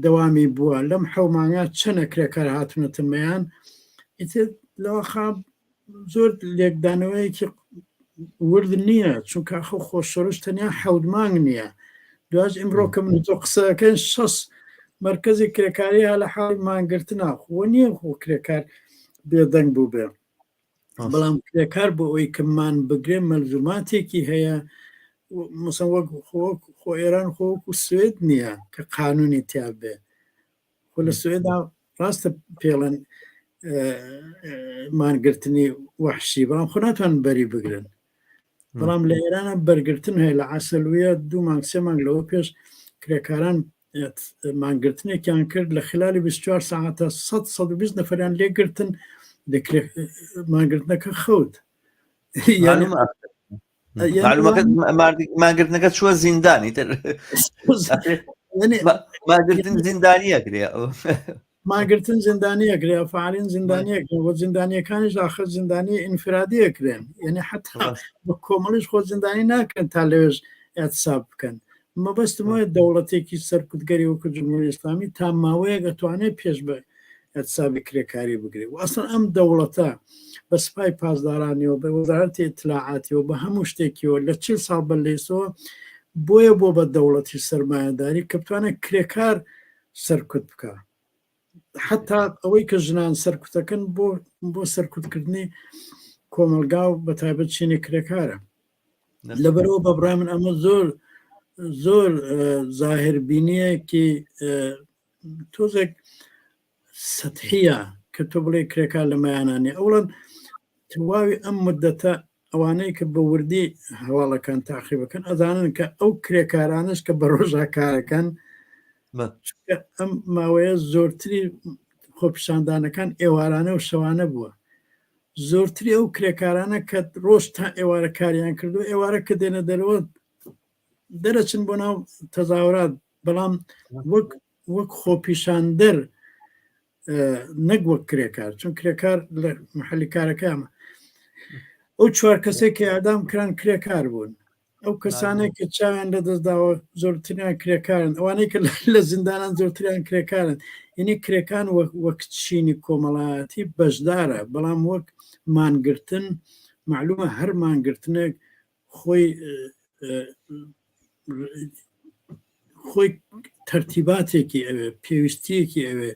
S2: دەوامی بووە لەم حەو مانگا چەنە کرێکار هاتوونەتەمەیان ئیتر لەوە خاب زۆر لێکدانەوەیەکی ورد نییە چونکە خۆ خۆشۆڕش تەنیا حەود مانگ نییە دواش ئیمڕۆ کە من تۆ قسەکەن 6 مرکزی کرێکاریە لە حاڵی مانگرتنا خۆ نییە خۆ کرێکار بێدەنگ بوو بێ بەڵام کرێکار بۆ ئەوی کەمان بگرێ مەلزوماتێکی هەیە مەسەڵەن وەک خۆ ئێران خۆوەکو سوێد نییە کە قانونی تیا بێ خۆ لە سوێدا ڕاستە پێڵەن مانگرتنی وەحشی بەڵام خۆ ناتوان بەری بگرن بەڵام لە ئێرانە بەرگرتن هەیە لە عسلویە 2 مانگ 3 مانگ لەوە پێش کرێکاران مانگرتنێکیان کرد لە خلالی 24 ساعتە 120 نەفەریان لێگرتن مانگرتنەکە خەوت
S1: ماگرتنەکە چووە زیندانی تر ماگرتن زیندانیە کرێ
S2: ماگرتن زیندانیە کرێ فعالین زیندانیە بۆ زیندانیەکانیش آخر زیندانی ئینفرادیە کرێن یعنی حتا بە کۆمەڵیش خۆ زیندانی ناکەن تا لەوێش اعتصاب بکەن مەبەستمەوەی دەوڵەتێکی سەرکوتگەری وەکو جمهوری ئیسلامی تا ماوەیەک دەتوانێت پێش بە اعتصابی کرێکاری بگرێ و ئەسڵ ئەم دەوڵەتە بە سپای پاسدارانیەوە بە وەزارەتی اطلاعاتیەوە بە هەموو شتێکیەوە لە 40 ساڵ بەلێسەوە بۆیە بۆ بە دەوڵەتی سەرمایەداری کە بتوانێت کرێکار سەرکوت بکە حتا ئەوەی کە ژنان سەرکوتەکەن بۆ سەرکوتکردنی کۆمەلگا و بە تایبەت چینی کرێکارە لەبەرەوە بەبڕای من ئەمە زۆر زاهربینیەکی تۆزێک سەتحیە کە تۆ بڵێ کرێکار لە مایانانی ئەوڵەن تواوی ئەم مدەتە ئەوانەی کە بە وردی هەواڵەکان تاقیبەکەن ئەزانن کە ئەو کرێکارانش کە بە ڕۆژا کارەکەن ئەم ماوەیە زۆرتری خۆپیشاندانەکان ئێوارانە و شەوانە بووە زۆرتری ئەو کرێکارانە کە ڕۆژ تا ئێوارە کاریان کردو ئێوارە کە دێنە دەرەوە دەرەچن بۆ ناو تەزاورات بەڵام وەک خۆپیشاندەر نەک وەک کرێکار چون کرێکار لە محلی کارەکەمە ئەو 4 کەسێکی ئادام کران کرێکار بوون ئەو کەسانێک کە چاویان لە دەستداوە زۆرتریان کرێکارن ئەوانەی کە لە زیندانان زۆرتریان کرێکارن یعنی کرێکان وەک چینی کۆمەڵایەتی بەشدارە، بەڵام وەک مانگرتن معلومە هەر مانگرتنێک خۆی تەرتیباتێکی ئەوێ، پێویستیەکی ئەوێ.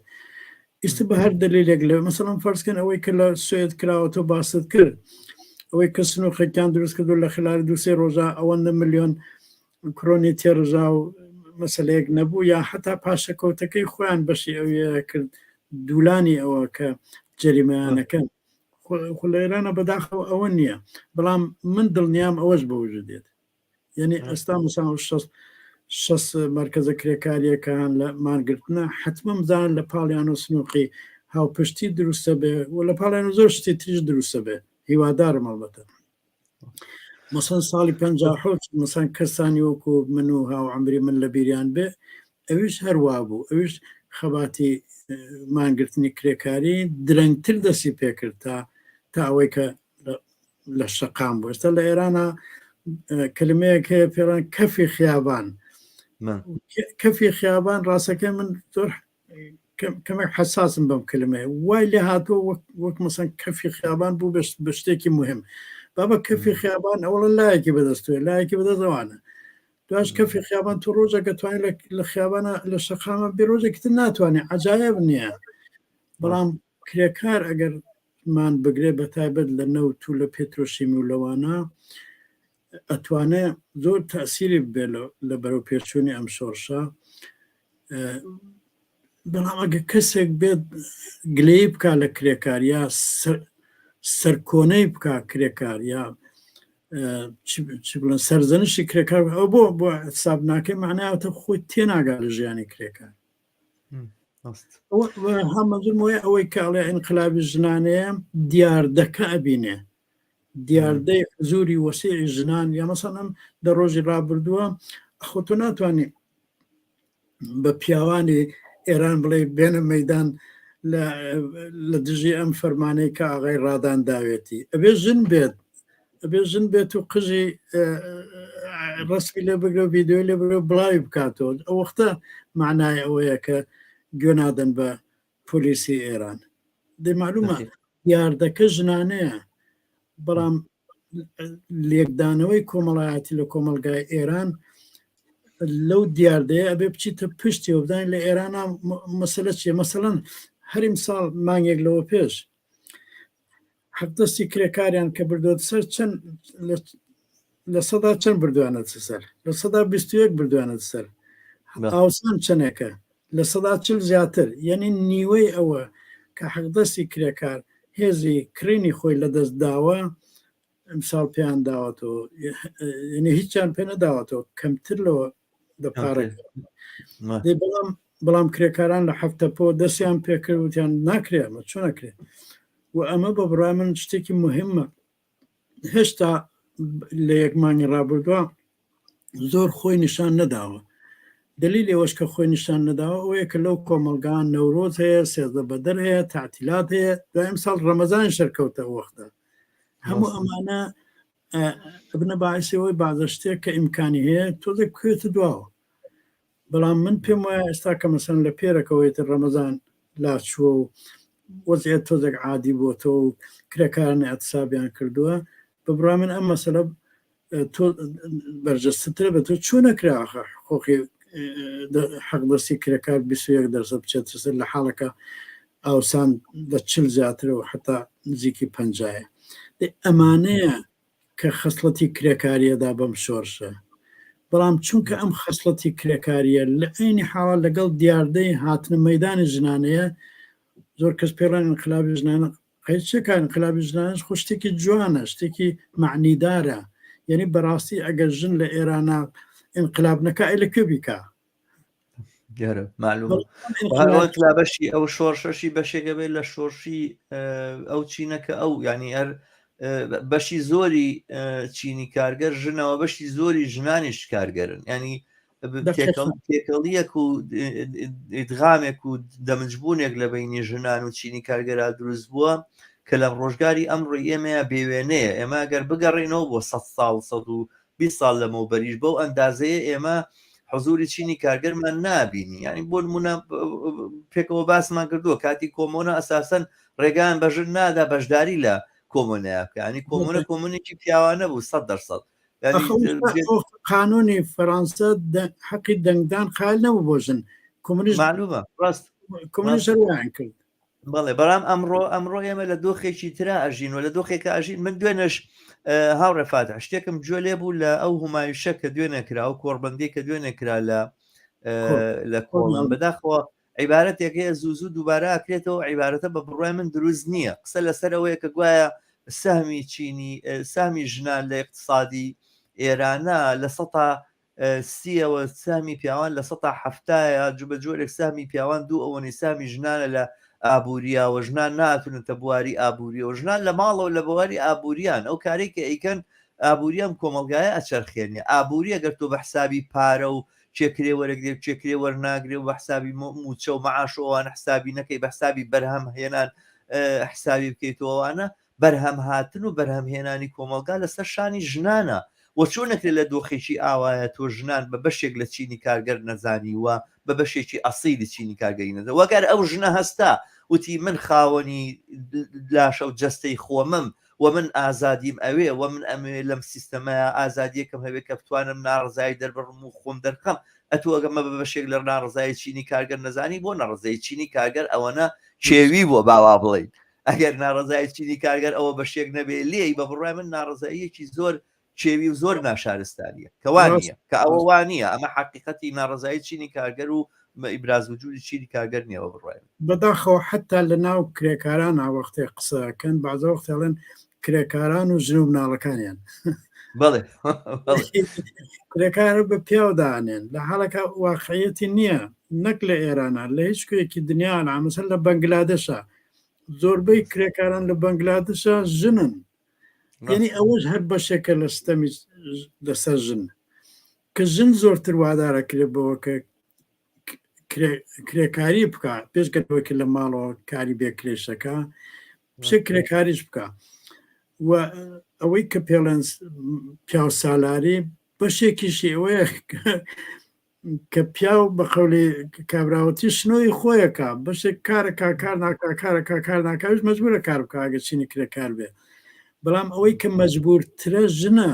S2: ئیستا بە هەر دلیلێک لە مەسەڵەن فەرزکەن ئەوەی کە لە سوێد کراوەتە باست کرد، ئەوەی کە سنووخێکیان دروست کردو لە خلال 2-3 ڕۆژە ئەوەندە ملیۆن کرۆنی تێڕژا و مەسلەیەک نەبوو، یا حتا پاشەکەوتەکەی خۆیان بەشی ئەوەیە کرد دوولانی ئەوە کە جەریمەیانەکەن. خۆ لە ئێرانە بەداخەوە ئەوە نییە، بەڵام من دڵنیام ئەوەش بەوجود دێت. یعنی ئەستا مەسان 6 مرکزە کرێکاریەکان لە مانگرتنە حتممە بزانن لە پاڵیان و سنووقی هاوپشتی دروستە بێ و لە پاڵیان و زۆر شتی تریش دروستە بێ، هیوادارم هەڵبەتە. مەسەن ساڵی 57 مەسان کەسانی وەکو من و هاوعەمری من لە بیریان بێ، ئەویش هەروە بوو، ئەویش خەباتی مانگرتنی کرێکاری درەنگتر دەستی پێکرد تا ئەوەی کە لە شەقام بوو. ئێستا لە ئێرانە کلمەیەک هەیە پێڵان کەفی خیابان. کەفی خیابان ڕاستەکە من زۆر کەمێک حساسم بەم کلمەیە، وای لێ هاتووە وەک مەسەن کەفی خیابان بوو بە شتێکی مهم. بابە کەفی خیابان ئەوڵە لایەکی بەدەستوێ، لایەکی بەدەستەوانە. دوش کەفی خیابان تو ڕۆژەکە توانێت لە خیابانە لە شەقامە بێڕۆژێکتر ناتوانێت، عەجایب نییە. بەڵام کرێکار ئەگەرمان بگرێ بە تایبەت لە نەوت و لە پێترۆشیمی و لەوانە، ئەتوانێت زۆر تەسیری بێ لە بەرەو پێچوونی ئەم شۆڕشە. بەڵام ئەگە کەسێک بێت گلەی بکە لە کرێکاریا، سەرکۆنەی بکە کرێکاریا، چی بڵێن سەرزەنشی کرێکار، ئەو بۆ حساب ناکەی معنایەتە خۆی تێناگات لە ژیانی کرێکار. هەمەزمۆی ئەوەی کاڵێ ئینقلابی ژنانەیە دیاردەکە ئەبینێ، دیاردەی حزوری وەسیعی ژنان، یا مەسەڵەن لە ڕۆژی ڕابردووە خۆ تۆ ناتوانانی بە پیاوانی ئێران بڵێ بێنە مەیدان لە دژی ئەم فەرمانەی کە ئاغای ڕادان داوێتی، ئەبێ ژن بێت و قژی ڕسمی لێ بگرە و ڤیدیۆی لێ بگرە و بڵاوی بکاتەوە. ئەو وەختە معنای ئەوەیە کە گوێ نادەن بە پۆلیسی ئێران. دەی معلومە دیاردەکە ژنانەیە، بەڵام لێکدانەوەی کۆمەڵایەتی لە کۆمەلگای ئێران لەو دیاردەیە ئەبێ بچیتە پشتی و بداین لە ئێرانە مەسەلە چیە؟ مەسەڵەن هەریم ساڵ مانگێک لەوە پێش حەقدەستی کرێکاریان کە بردووە سەر چەند لە سەدا چەند بردوانە سەر، لە سەدا 21 بردوانە سەر، ئاوسان چەندێکە لە سەدا 40 زیاتر. یعنی نیوەی ئەوە کە حەقدەستی کرێکار هێزی کرینی خۆی لە دەست داوە، ئەمساڵ پێیان داوەتەوە، یعنی هیچیان پێ نەداوەتەوە، کەمتر لەوە دەپارێت. بەڵام کرێکاران لە هەفتەپۆ دەستیان پێکرد وتیان ناکرێ، ئەمە چۆن نەکرێت. و ئەمە بە بڕای من شتێکی مهمە. هێشتا لە یەکمانی ڕابردووە زۆر خۆی نیشان نەداوە. دلیلی ئەوەش کە خۆی نیشان نەداوە ئەوەیە کە لەو کۆمەلگان نەورۆز هەیە، سێزدە بەدەر هەیە، تعتیلات هەیە، دوای ئەمساڵ ڕەمەزان شەرکەوتە وەختە. هەموو ئەمانە بنە باعثەوەی بازە شتێک کە ئیمکانی هەیە تۆزێک بکوێتە دواوە. بەڵام من پێم وایە ئێستا کە مەسەن لە پێرەکەوەیتر ڕەمەزان لاچووە و وەزعیەت تۆزێک عادی بۆتەوە و کرێکارانی ئەتسابیان کردووە، بەبڕای من ئەم مەسەلە تۆ بەرجەستترە بە تۆ چۆن نەکرا خۆخی حەقدەستی کرێکار 21% بچێتە سەر لە حاڵەکە ئاوسان لە 40 زیاترەوە حتا نزیکی 50. ئەمانەیە کە خەسڵەتی کرێکاریەدا بەم شۆڕشە. بەڵام چونکە ئەم خەسڵەتی کرێکاریە لە عینی حاڵە لەگەڵ دیاردەی هاتنە مەیدانی ژنانەیە، زۆر کەس پێڵان انقلابی ژنانە قەیچەکە انقلابی ژنانش خۆ شتێکی جوانە، شتێکی معنیدارە. یعنی بەڕاستی ئەگەر ژن لە ئێرانە انقلاب نەکە ئەی لەکوێ بیکا؟
S1: گەرە معلومە بەشی ئەو شۆڕشەشی بەشێکە بێت لە شۆڕشی ئەو چینەکە ئەو ینی هەر بەشی زۆری چینی کارگەر ژنەوە، بەشی زۆری ژنانیش کارگەرن. ینی تێکەڵیەک و ئیدغامێک و دەمجبوونێک لە بینی ژنان و چینی کارگەرا دروست بووە کە لە ڕۆژگاری ئەمڕۆ ئێمەیە بێوێنەیە. ئێمە گەر بگەڕێنەوە بۆ 100 ساڵ 120 ساڵ لەمەوبەریش بەو ئەندازەیە ئێمە حزوری چینی کارگەرمان نابینی، ینی بۆ نمونە پێکەوە باسمان کردووە کاتی کۆمۆنە ئەساسەن ڕێگان بەژن نادا بەشداری لە کۆمۆنەیە بکە، ینی کۆمۆنێکی پیاوانە بوو 100%.
S2: قانونی فەرەنسا حەقی دەنگدان قایل نەبوو بۆ ژن، کۆمونیست
S1: معلومە ڕاست
S2: کۆمونیست هەروایان کرد.
S1: بەڵێ بەڵام ئەمڕۆ ئێمە لە دۆخێکی ترا ئەژین و لە دۆخێکە ئەژین. من دوێنش هاوڕێفاتە شتێکم گوێ لێ بوو لە ئەو هومایشە کە دوێنێکرا و کۆڕبندی کە دوێنێکرا لە کۆڵم بەداخەوە عیبارەتێک هەیە زوو دووبارە ئاکرێتەوە، عیبارەتە بە بڕای من دروست نییە، قسە لەسەرەوەیە کە گوایە سامی چینی سامی ژنان لە اقتصادی ئێرانە لە 130ەوە سامی پیاوان لە 170ە جوبە جۆرێک سامی پیاوان دوو ئەوەنی سامی ژنانە لە ئابووریاوە، ژنان ناتونێتە بواری ئابووریەوە، ژنان لە ماڵەوە لە بواری ئابووریان ئەو کارێک کە ئەیکەن ئابووریان کۆمەلگایە ئەچەرخێنێ. ئابووری ئەگەر تۆ بە حسابی پارە و چێکرێ وەرەگرێ چێکرێ وەرناگرێ و بە حسابی موچە و مەعاشەوەوان حسابی نەکەی بە حسابی بەرهەم هێنان حسابی بکەیتەوەوانە بەرهەم هاتن و بەرهەم هێنانی کۆمەلگا لەسەر شانی ژنانە. وە چۆن نەکرێت لە دۆخێکی ئاوایە تۆ ژنان بە بەشێک لە چینی کارگەر نەزانی وە بە بەشێکی ئەسیلی چینی کارگەری نەزە وەگەر ئەو ژنە هەستا وتی من خاوەنی لاشە و جەستەی خۆمم و من ئازادیم ئەوێ و من ئەمێ لەم سیستەمەیە ئازادیەکەم هەوێ کە بتوانم ناڕزایی دەربڕم و خۆم دەرخەم ئەتو ئەگەمە بە بەشێک لە ناڕزایی چینی کارگەر نەزانی بۆ نەڕزایی چینی کارگەر ئەوەنە کێوی بۆ باوا بڵین ئەگەر ناڕزایی چینی کارگەر ئەوە بەشێک نەبێ لێی بە بڕای من ناڕزاییەکی زۆر چێوی و زۆر ناشارستانیە کەوانە کە ئەوە وانە ئەمە حقیقەتی ناڕزایی چینی کارگەر و ئیبراز وجودی چینی کارگەر نیەوە بڕای
S2: بەداخەوە حتا لە ناو کرێکاران وەختێ قسەکەن بەعزە وەختەڵێن کرێکاران و ژن و مناڵەکانیان
S1: بەڵێ
S2: کرێکار بە پیاودانێن لە حاڵەکە واقعەتی نییە نەک لە ئێرانە لە هیچ کوێکی دنیا نامەسەر لە بەنگلادێشە زۆربەی کرێکاران لە بەنگلادێشە ژنن یعنی ئەوەش هەر بەشێکە لە ستەمی لەسەر ژن کە ژن زۆرتر وادارەکرێت بەوە کە کرێکاری بکە پێشگەرەوەکی لە ماڵەوە کاری بێکرێشەکە پشە کرێکاریش بکە و ئەوەی کە پێڵەن پیاو سالاری بەشێکیشی ئەوەیە کە پیاو بە قەولی کابراوەتی شنۆی خۆیەکە بەشێک کارەکە کار ناکە کارەکە کار ناکاوش مەجبورە کار بکە ئەگە چینی کرێکار بێ بەڵام ئەوەی کە مەجبورترە ژنە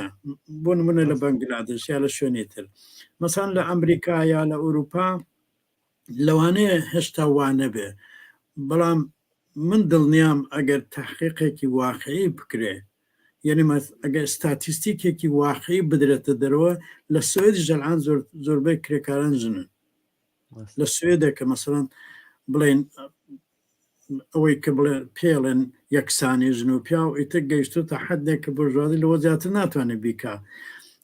S2: بۆ نمونە لە بەنگلادێش یا لە شوێنی تر مەسەڵەن لە ئەمریکا یا لە ئەوروپا لەوانەیە هێشتا وانە بێ بەڵام من دڵنیام ئەگەر تحقیقێکی واقعی بکرێ یعنی ئەگەر ستاتیستیکێکی واقعی بدرێتە دەرەوە لە سوێدی ژەلعان زۆربەی کرێکاران ژنن لە سوێدێکە مەسەڵەن بڵێن ئەوەی کە بڵێ پێڵێن یەکسانی ژن و پیا و ئیتر گەیشتو تا حدێک کە بۆژوادی لەوە زیاتر ناتوانێت بیکە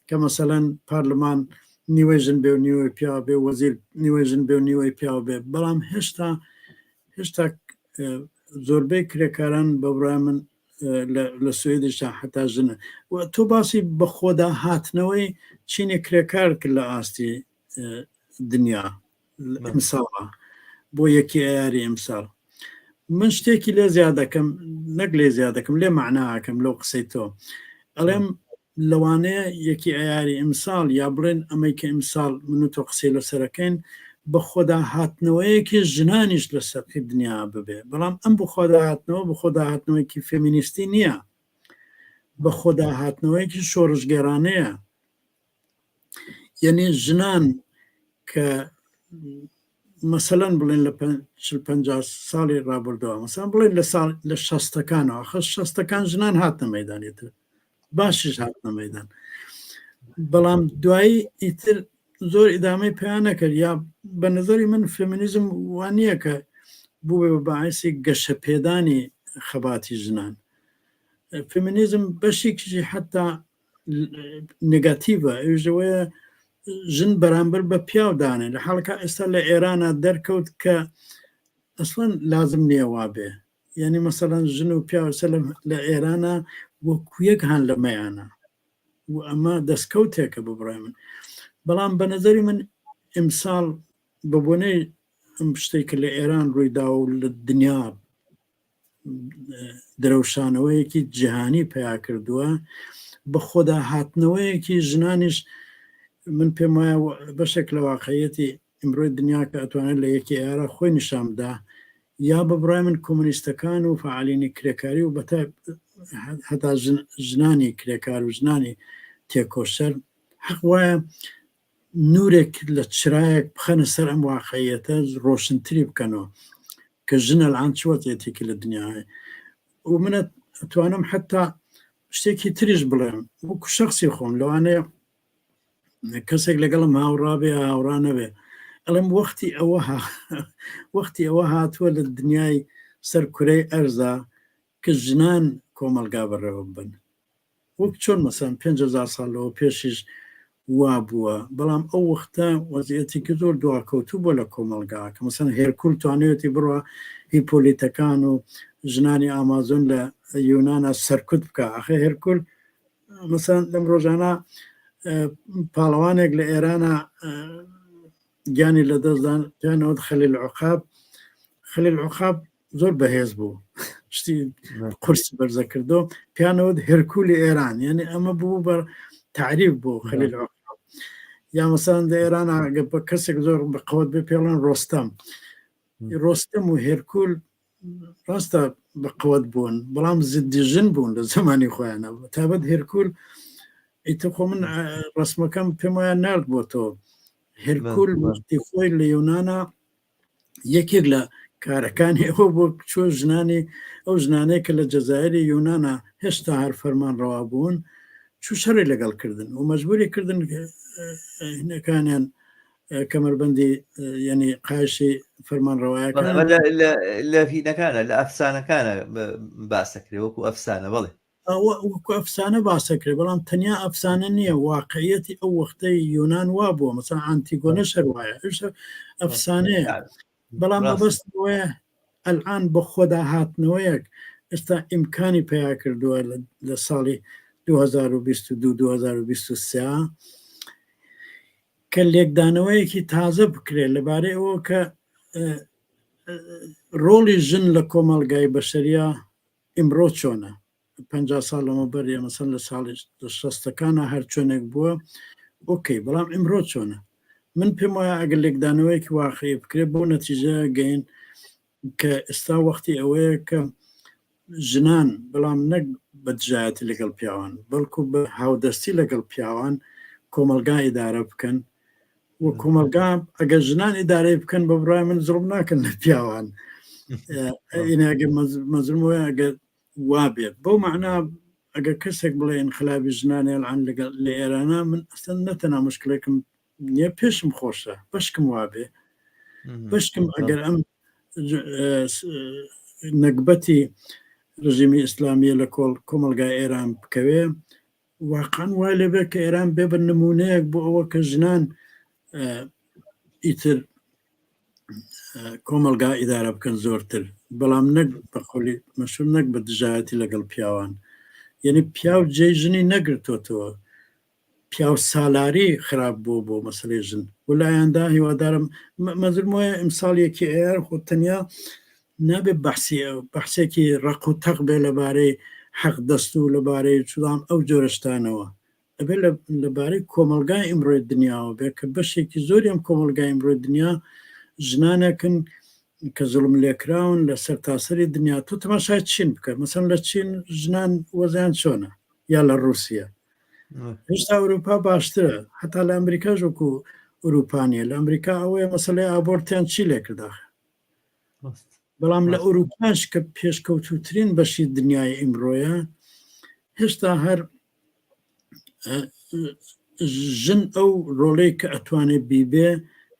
S2: کە مەسەڵەن پارلەمان نیوەی ژن بێ و نیوەی پیا بێ وەزیر نیوەی ژن بێ و نیوەی پیا بێ بەڵام هێشتا زۆربەی کرێکاران بەبڕای من لە سوێدیشدا حتا ژنە و تۆ باسی بە خۆدا هاتنەوەی چینی کرێکار کرد لە ئاستی دنیا ئەمساڵە بۆ یەکی ئەیاری ئەمساڵ من شتێکی لێ زیاد دەکەم نەک لێ زیاد دەکەم لێ معناکەم لەو قسەی تۆ ئەڵێم لەوانەیە یەکی ئەیاری ئەمساڵ یا بڵێن ئەمەی کە ئەمساڵ من و تۆ قسەی لەسەرەکەین بە خۆدا هاتنەوەیەکی ژنانیش لە سەرکی دنیا ببێ بەڵام ئەم بە خۆدا هاتنەوە بە خۆدا هاتنەوەیکی فێمینیستی نییە بە خۆدا هاتنەوەیکی شۆڕژگێرانەیە یعنی ژنان کە مەسەلەن بڵێن لە 50 ساڵی ڕابردەوە مەسەڵەن بڵێن لە 60ەکانەوە خەش 60ەکان ژنان هاتنە مەیدانێتر باشیش هاتنە مەیدان بەڵام دوایی ئیتر زۆر ئیدامەی پێیان نەکرد یا بە نظری من فێمینیزم وانییە کە بووێ بە باعسی گەشە پێدانی خەباتی ژنان فێمینیزم بەشێکیشی حتا نگاتیڤە ئەوژەوەیە ژن بەرامبەر بە پیاودانێ لە حاڵەکە ئێستا لە ئێرانە دەرکەوت کە ئەسڵەن لازم نییە وابێ یعنی مەسەڵەن ژن و پیاوسە لە ئێرانە وەکویەک هەن لە مەیانە و ئەمە دەستکەوتێکە ببڕای من بەڵام بە نظری من ئیمساڵ بە بۆنەی ئەم شتێککە لە ئێران ڕوویدا و لە دنیا درەوشانەوەیەکی جیهانی پیا کردووە بە خۆدا هاتنەوەیەکی ژنانیش من پێم وایە بەشێک لە واقعیەتی ئمرۆی دنیا کە ئەتوانێت لە یەکی ئێرە خۆی نیشاندا یا بە بڕای من کۆمونیستەکان و فعالینی کرێکاری و هەتا ژنانی کرێکار و ژنانی تێکۆشەر حەق وایە نورێک لە چرایەک بخەنە سەر ئەم واقعیەتە ڕۆشنتری بکەنەوە کە ژنە لەعان چ وەزعیەتێکی لە دنیاە و منە ئەتوانم حتا شتێکی تریش بڵێم وەکو شەخسی خۆم لەوانەیە کەسێک لەگەڵم هاوڕابێ هاوڕا نەبێ ئەڵێم وەختی ئەوە هاتووە لە دنیای سەرکورەی ئەرزا کە ژنان کۆمەلگا بەڕێوە بن وەک چۆن مەسەن 5,000 ساڵەوە پێشیش وا بووە بەڵام ئەو وەختە وەزعیەتێکی زۆر دواکەوتوو بۆ لە کۆمەلگا کە مەسەن هێرکول توانێتی بڕوە هیپۆلیتەکان و ژنانی ئامازۆن لە یۆنانە سەرکوت بکە ئەخە هێرکول مەسەن لەم ڕۆژانە پاڵەوانێک لە ئێرانە گیانی لە دەستدان پیانەوە خەلیل عوقاب زۆر بەهێز بوو شتی قورس بەرزە کردو پیانەوە هێرکولی ئێران یعنی ئەمە بوو بە تعریف بۆ خەلیل عوقاب یا مەسەن لە ئێرانە بە کەسێک زۆر بەقەوت بێ پێڵەن ڕۆستەم و هێرکول ڕاستە بەقەوت بوون بەڵام زدی ژن بوون لە زمانی خۆیانەوە تابەت هێرکول ئیتەخۆ من ڕسمەکەم پێم وایە نرد بۆ تۆ هێرکول وەختی خۆی لە یۆنانە یەکێک لە کارەکانی ئەوە بۆ چۆ ژنانی ئەو ژنانەیە کە لە جەزایری یۆنانە هێشتا هەر فەرمان ڕەوا بوون چوو شەڕی لەگەڵ کردن و مەجبوری کردن هینەکانیان کەمەربەندی ینی قایشی فەرمان ڕەوایەکان
S1: لە هینەکانە لە ئەفسانەکانە باسەکرێ وەکو ئەفسانە بڵێ
S2: وەکو ئەفسانە باسەکرێ بەڵام تەنیا ئەفسانە نییە واقعیەتی ئەو وەختەی یۆنان وا بووە مەسەڵەن ئانتیگۆنە شەروایە ئەفسانەیە بەڵام مەبەست وایە ئەلعان بە خۆدا هاتنەوەیەک ئێستا ئیمکانی پیا کردووە لە ساڵی 2022-2023 کە لێکدانەوەیەکی تازە بکرێت لەبارەی ئەوە کە ڕۆڵی ژن لە کۆمەلگای بەشەریە ئیمڕۆ چۆنە 50 ساڵ لەمە بەریە مەسەن لە ساڵی 60ەکانە هەر چۆنێک بووە ئۆکەی بەڵام ئیمڕۆ چۆنە من پێم وایە ئەگەر لێکدانەوەیەکی واقعی بکرێت بۆ نەتیجە گەین کە ئێستا وەختی ئەوەیە کە ژنان بەڵام نەک بەدژایەتی لەگەڵ پیاوان بەڵکو بە هاودەستی لەگەڵ پیاوان کۆمەلگا ئیدارە بکەن و کۆمەلگا ئەگەر ژنان ئیدارەی بکەن بە بڕای من زڵم ناکەن لە پیاوان ئیناگە مەزرمەوەی ئەگەر وابێت بەو معنا ئەگەر کەسێک بڵێ انقلابی ژنانی ئەلعان لەگەڵ لە ئێرانە من ئەستەن نەتەنا مشکلێکم نییە پێشم خۆشە بەشکم وابێ بەشکم ئەگەر ئەم نەکبەتی ڕژیمی ئیسلامیە لە کۆمەلگای ئێران بکەوێ واقعاً وای لێبێ کە ئێران بێ بە نمونەیەک بۆ ئەوە کە ژنان ئیتر کۆمەلگا ئیدارە بکەن زۆرتر بەڵام نەک بە خۆلی مەشور نەک بە دژایەتی لەگەڵ پیاوان یعنی پیاو جێی ژنی نەگرتوتەوە پیاو سالاری خراپ بوو بۆ مەسلەی ژن وەلایەندا هیوادارم مەزرم وایە ئیمساڵێکی ئێر خۆ تەنیا نابێ بەحسێکی ڕق و تەق بێ لەبارەی حەق دەست و لەبارەی چوام ئەو جۆرەشتانەوە ئەبێ لەبارەی کۆمەلگای ئیمڕۆی دنیاوە بێ کە بەشێکی زۆری ئەم کۆمەلگای ئیمڕۆی دنیا ژنانێکن کە زڵم لێکراون لە سەر تاسەری دنیا تۆ تەماشای چین بکە مەسەن لە چین ژنان وەزیان چۆنە یا لە رووسیا هێشتا ئەوروپا باشترە هەتا لە ئەمریکا ژۆکو ئەوروپانیە لە ئەمریکا ئەوەیە مەسەلەی ئابۆرتیان چی لێ کرداخ بەڵام لە ئەوروپاش کە پێشکەوتوترین بەشی دنیای ئیمڕۆیە هێشتا هەر ژن ئەو ڕۆڵەی کە ئەتوانێت بیبێ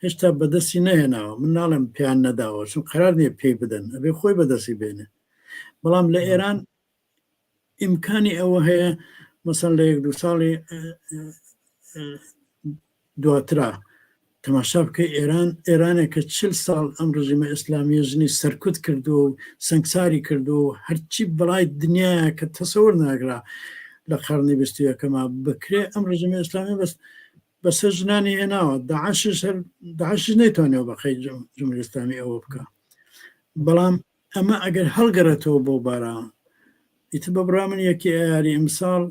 S2: هێشتا بەدەستی نەهێناوە من ناڵم پیان نەداوە چون قرار نییە پێی بدەن ئەبێ خۆی بەدەستی بێنێ بەڵام لە ئێران ئیمکانی ئەوە هەیە مەسەن لە 1-2 ساڵی دواترا تەماشا بکەی ئێرانێکە 40 ساڵ ئەم ڕژیمە ئیسلامیە ژنی سەرکوت کردو و سنگساری کردو و هەرچی بەڵای دنیاە کە تەسەور ناگرا لە قەرنی 21ەمە بکرێ ئەم ڕژیمە ئیسلامی بەسەر ژنانی هێناوە داعش نەیتوانێەوە بەخەی جمهوری ئیسلامی ئەوە بکە بەڵام ئەمە ئەگەر هەڵگەرێتەوە بۆ باران ئیتر بە بڕا من یەکی ئەیاری ئەمساڵ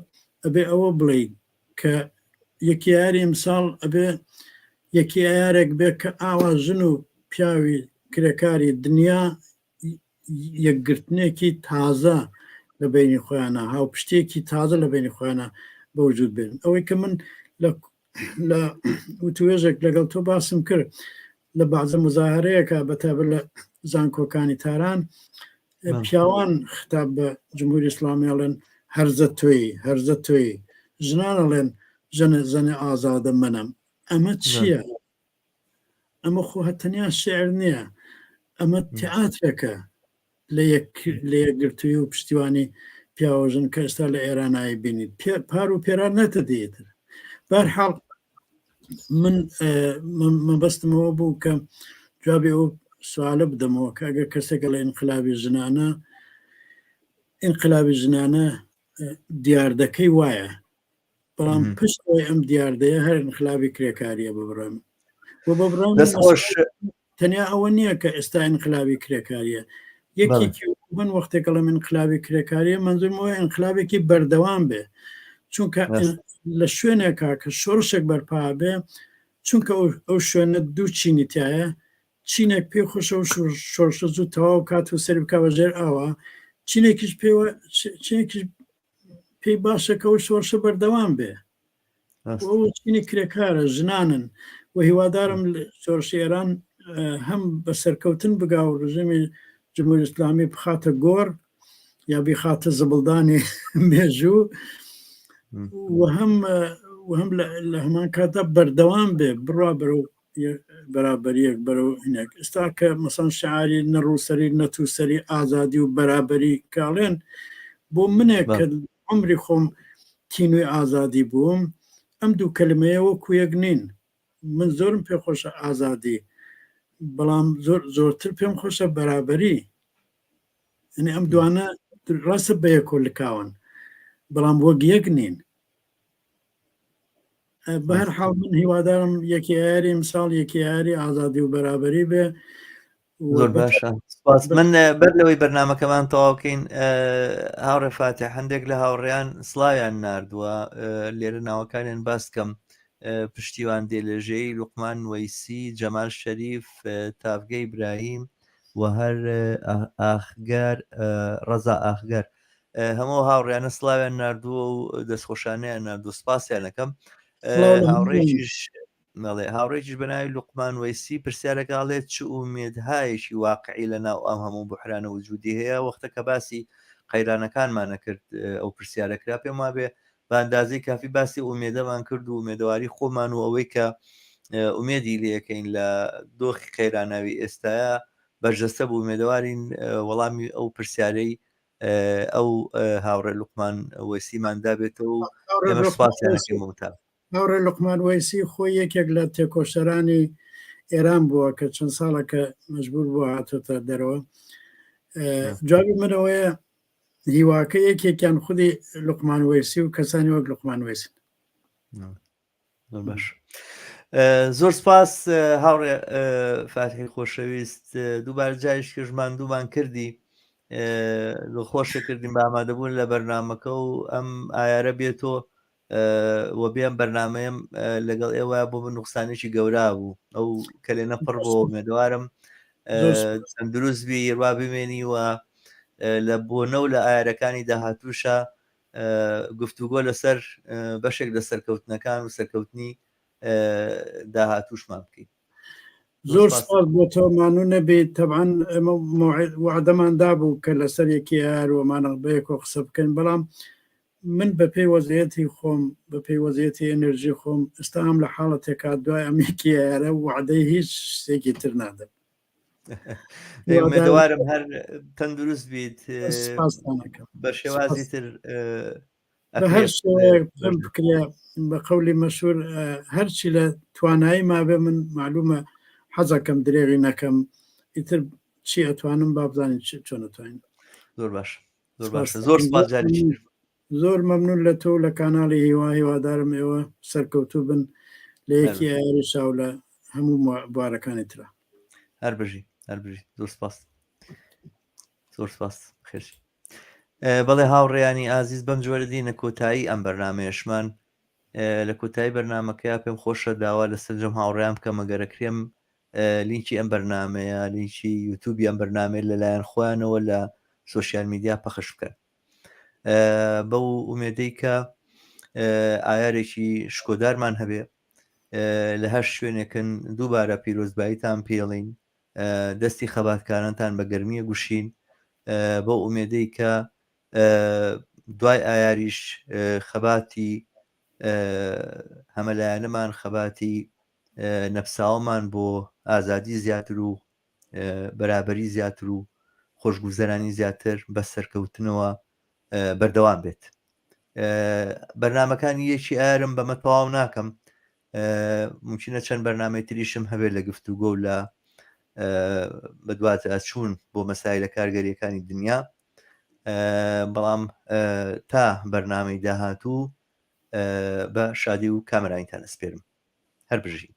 S2: ئەبێ ئەوە بڵێ کە یەکی یاری ئەمساڵ ئەبێ یەکی یارێک بێ کە ئاوا ژن و پیاوی کرێکاری دنیا یەکگرتنێکی تازە لە بینی خۆیانە هاوپشتێکی تازە لە بینی خۆیانە بەوجود بێن ئەوەی کە من لە وتوێژێک لەگەڵ تۆ باسم کرد لە بازە مزاهرەیەکە بەتابەت لە زانکۆکانی تاران پیاوان خطاب بە جمهوری ئیسلامیاڵێن هەرزە توی ژنانەڵێن زەنە ئازادە منەم ئەمە چییە؟ ئەمە خۆ هەتەنیا شعر نییە ئەمە تیاترەکە لە یەکگرتووی و پشتیوانی پیاوەژن کە ئێستا لە ئێرانایی بینیت پار و پێران نەتە دێتر بەرحاڵ من مەبەستمەوە بوو کە جوابێ ئەو سوالە بدەمەوە کە ئەگەر کەسێکە لە ئینقلابی ژنانە دیاردەکەی وایە بەڵام پشت ئەم دیاردەیە هەر ئینقلابی کرێکاریە ببڕم تەنیا ئەوە نییە کە ئێستا ئینقلابی کرێکاریە یەکێکی من وەختێکە لە ئینقلابی کرێکاریە منزورمەوە ئینقلابێکی بەردەوام بێ چونکە لە شوێنێکا کە شۆڕشێک بەرپا بێ چونکە ئەو شوێنە دوو چینی تایە چینێک پێ خۆشە و شۆڕشە زوو تەواو کات و سەری بکە بەژێر ئاوە چینێکیش پێی باشەکە و شۆڕشە بەردەوام بێ چینی کرێکارە ژنانن و هیوادارم شۆڕشی ئێران هەم بە سەرکەوتن بگا و ڕژێمی جمهوری ئیسلامی بخاتە گۆڕ یا بیخاتە زبڵدانی مێژوو و هەم لە هەمان کاتە بەردەوام بێ بڕوا بەرەو بەرابەریەک بەرەو هینێک ئێستا کە مەسەن شعاری نەڕووسەری نەتووسەری ئازادی و بەرابەری کاڵێن بۆ منێک کە عمری خۆم تینوی ئازادی بووم ئەم دوو کەلمەیە وەکو یەک نین من زۆرم پێ خۆشە ئازادی بەڵام زۆرتر پێم خۆشە بەرابەری ئەم دوانە ڕاستە بە یەکۆ لکاون بەڵام وەک یەک نین بە هەر حاڵ من هیوادارم یەکی یاری ئەمساڵ یەکی یاری ئازادی و بەرابەری بێ
S1: زۆر باشە سپاس من بەر لەوەی بەرنامەکەمان تەواوکەین هاوڕێ فاتح هەندێک لە هاوڕێیان سڵاویان ناردووە لێرە ناوەکانیان باس بکەم پشتیوان دێلێژەی لوقمان وەیسی جەمال شەریف تافگەی ئیبراهیم و هەر ئاخگار ڕەزا ئاخگەر هەموو هاوڕێیانە سڵاویان ناردووە و دەستخۆشانیان ناردوو سپاسیان ئەەکەم هاوڕێکیش بەناوی لوقمان وەیسی پرسیارەکەڵێت چ ئومێدهایەکی واقعی لە ناو ئەم هەموو بحرانە وجودی هەیە وەختە کە باسی قەیرانەکانمانە کرد ئەو پرسیارەکرا پێم وابێ بە ئەندازەی کافی باسی ئومێدەمان کرد و ئومێدەواری خۆمان و ئەوەی کە ئومێدی لەکەین لە دۆخی قەیراناوی ئێستاە بەرجەستە بوو ئومێدەوارین وەڵامی ئەو پرسیارەی ئەو هاوڕێ لوقمان وەیسیماندا بێتەوە و ئێمە سپاسیانەکەین بۆتان
S2: هاوڕێ لوقمان وەیسی خۆی یەکێک لە تێکۆشەرانی ئێران بووە کە چەند ساڵەکە مەجبور بووە هاتۆتە دەرەوە جوابی منەوەیە هیواکە یەکێکیان خودی لوقمان وەیسی و کەسانی وەک لوقمان وەیسن
S1: باش زۆر سپاس هاوڕێ فاتحی خۆشەویست دووبارە جایش کەژماندوومان کردی خۆشە کردیم بە ئامادەبوون لە بەرنمەکە و ئەم ئایارە بێتۆ وە بێم بەرنمەیەم لەگەڵ ئێوە بۆ من نوقسانێکی گەورا بوو ئەو کە لێنە پڕ بۆ مێدوارم دروستبی ڕوا بمێنی و لە بۆنە و لە ئایارەکانی داهاتووشە گفتوگۆ لەسەر بەشێک لە سەرکەوتنەکان و سەرکەوتنی داهاتووشمان بکەین
S2: زۆر سپاس بۆ تۆمانوو نەبێت تەبعاً ئەمە وعدەماندا بوو کە لەسەر یەکی یاروەمانە بەیەکۆ قسە بکەین بەڵام من بە پێی وەزعەتی خۆم بە پێی وەزعەتی ئەنرژی خۆم ئێستا ئەم لە حاڵەتێکا دوای ئەمێکی یارە وعدەی هیچ شتێکی تر نادەم
S1: ئێمەدەوارم هەر تەندروست بیت بە شێوازی تر
S2: بە هەر شێوەیەک بکرێ بە قەولی مەشهور هەرچی لە توانایی ما بێ من معلومە حەزەکەم درێغی نەکەم ئیتر چی ئەتوانم با بزانین چۆن ئەتوانین
S1: زۆر باش زۆر باش زۆر سپاس جاریش
S2: زۆر مەمنون لە تۆ لە کاناڵی هیوا هیوادارم ئێوە سەرکەوتوو بن لە یەکی ئایاری شاو لە هەموو بوارەکانی ترە
S1: هەر بژی زۆر سپاس زۆر سپاس خێرشی بەڵێ هاوڕێیانی ئازیز بەم جۆرە دینە کۆتایی ئەم بەرنامەیەشمان لە کۆتایی بەرنمەکەی پێم خۆشە داوا لە سەررجەم هاوڕێیان بکەم مەگەرەکرێم لینکی ئەم بەرنمەیە لینکی یوتوبی ئەم بەرنمەیە لەلایەن خۆیانەوە لە سوۆسیال میدیا پەخش بکەن بەو ئومێدەی کە ئایارێکی شکۆدارمان هەبێ لە هەر شوێنێکن دووبارە پیرۆزباییتان پێڵین دەستی خەباتکارانتان بە گەرمیە گوشین بۆ ئومێدەی کە دوای ئایاریش خەباتی هەمەلایەنەمان خەباتی نەفساوەمان بۆ ئازادی زیاتر و بەرابەری زیاتر و خۆشگوزەرانی زیاتر بە سەرکەوتنەوە بەردەوام بێت بەرنمەکانی یەکی ئارم بەمە تەواو ناکەم ممکنە چەند بەرنامەی تریشم هەبێت لە گفتوگۆ و لە بەدواتە چوون بۆ مەسایلە کارگەریەکانی دنیا بەڵام تا بەرنامەی داهاتوو بە شادی و کامەرانیتان ئەسپێرم هەر بژین